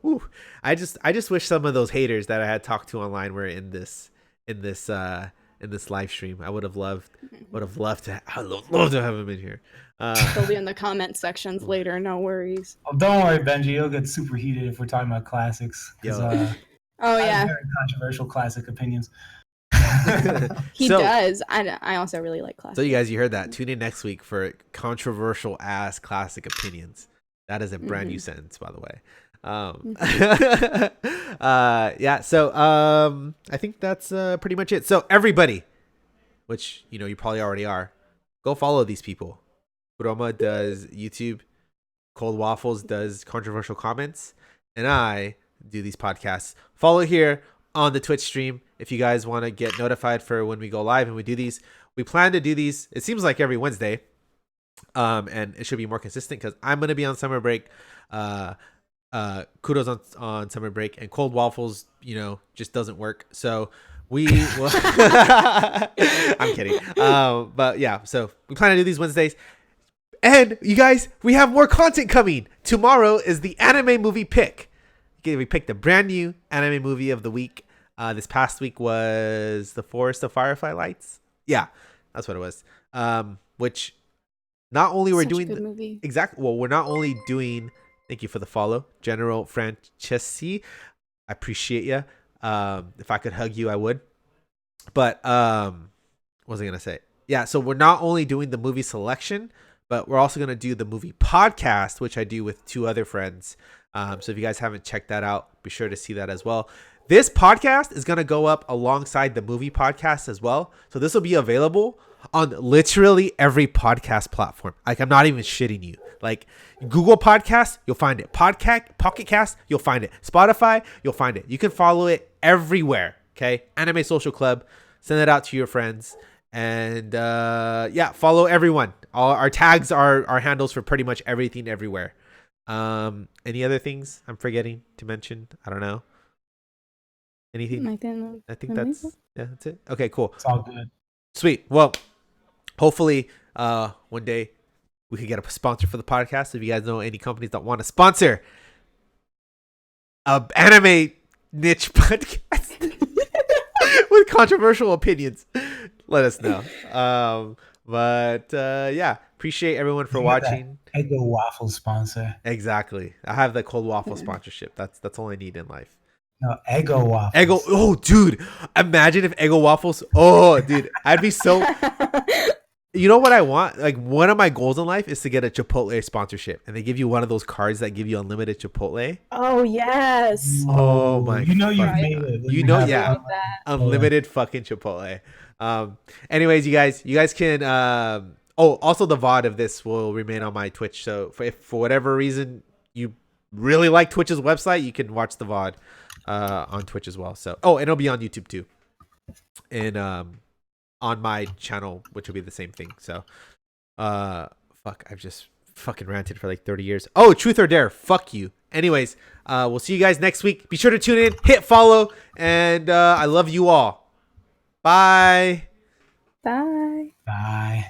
Ooh. I just wish some of those haters that I had talked to online were in this live stream. I would have loved to. I'd love to have them in here. They'll be in the comment sections later. No worries. Oh, don't worry, Benji. You'll get super heated if we're talking about classics. Oh I yeah. have very controversial classic opinions. He does. I also really like classics. So you guys, you heard that. Tune in next week for controversial ass classic opinions. That is a brand new sentence, by the way. Yeah. So I think that's pretty much it. So everybody, which you probably already are, go follow these people. Kuroma does YouTube, Cold Waffles does controversial comments, and I do these podcasts. Follow here on the Twitch stream if you guys want to get notified for when we go live and we do these. We plan to do these, it seems like every Wednesday, and it should be more consistent because I'm going to be on summer break. Kudos on summer break, and Cold Waffles just doesn't work, so we will. I'm kidding. But yeah, so we plan to do these Wednesdays. And you guys, we have more content coming. Tomorrow is the anime movie pick. We picked a brand new anime movie of the week. This past week was The Forest of Firefly Lights. Yeah, that's what it was. Which not only we're doing a good movie. Exactly. Well, we're not only doing. Thank you for the follow, General Francesci. I appreciate you. If I could hug you, I would. But what was I gonna say? Yeah. So we're not only doing the movie selection, but we're also gonna do the movie podcast, which I do with two other friends. So if you guys haven't checked that out, be sure to see that as well. This podcast is going to go up alongside the movie podcast as well. So this will be available on literally every podcast platform. Like, I'm not even shitting you. Like, Google Podcasts, you'll find it. Pocket Cast, you'll find it. Spotify, you'll find it. You can follow it everywhere. Okay? Anime Social Club. Send it out to your friends. And follow everyone. All our tags are our handles for pretty much everything everywhere. Any other things I'm forgetting to mention? I don't know. Anything? I think that's it. Okay, cool. It's all good. Sweet. Well, hopefully one day we can get a sponsor for the podcast. If you guys know any companies that want to sponsor a anime niche podcast with controversial opinions, let us know. Appreciate everyone for watching. Eggo Waffle sponsor. Exactly. I have the Cold Waffle sponsorship. That's all I need in life. No, Eggo Waffles. Oh, dude. Imagine if Eggo Waffles. Oh, dude. I'd be so. You know what I want? Like, one of my goals in life is to get a Chipotle sponsorship, and they give you one of those cards that give you unlimited Chipotle. Oh yes. Oh my. You've made it. Yeah. Unlimited fucking Chipotle. Anyways, you guys can. Also the VOD of this will remain on my Twitch. So if for whatever reason you really like Twitch's website, you can watch the VOD on Twitch as well. So and it'll be on YouTube too, and on my channel, which will be the same thing. So I've just fucking ranted for like 30 years. Oh, Truth or Dare, fuck you. Anyways, we'll see you guys next week. Be sure to tune in, hit follow, and I love you all. Bye. Bye. Bye.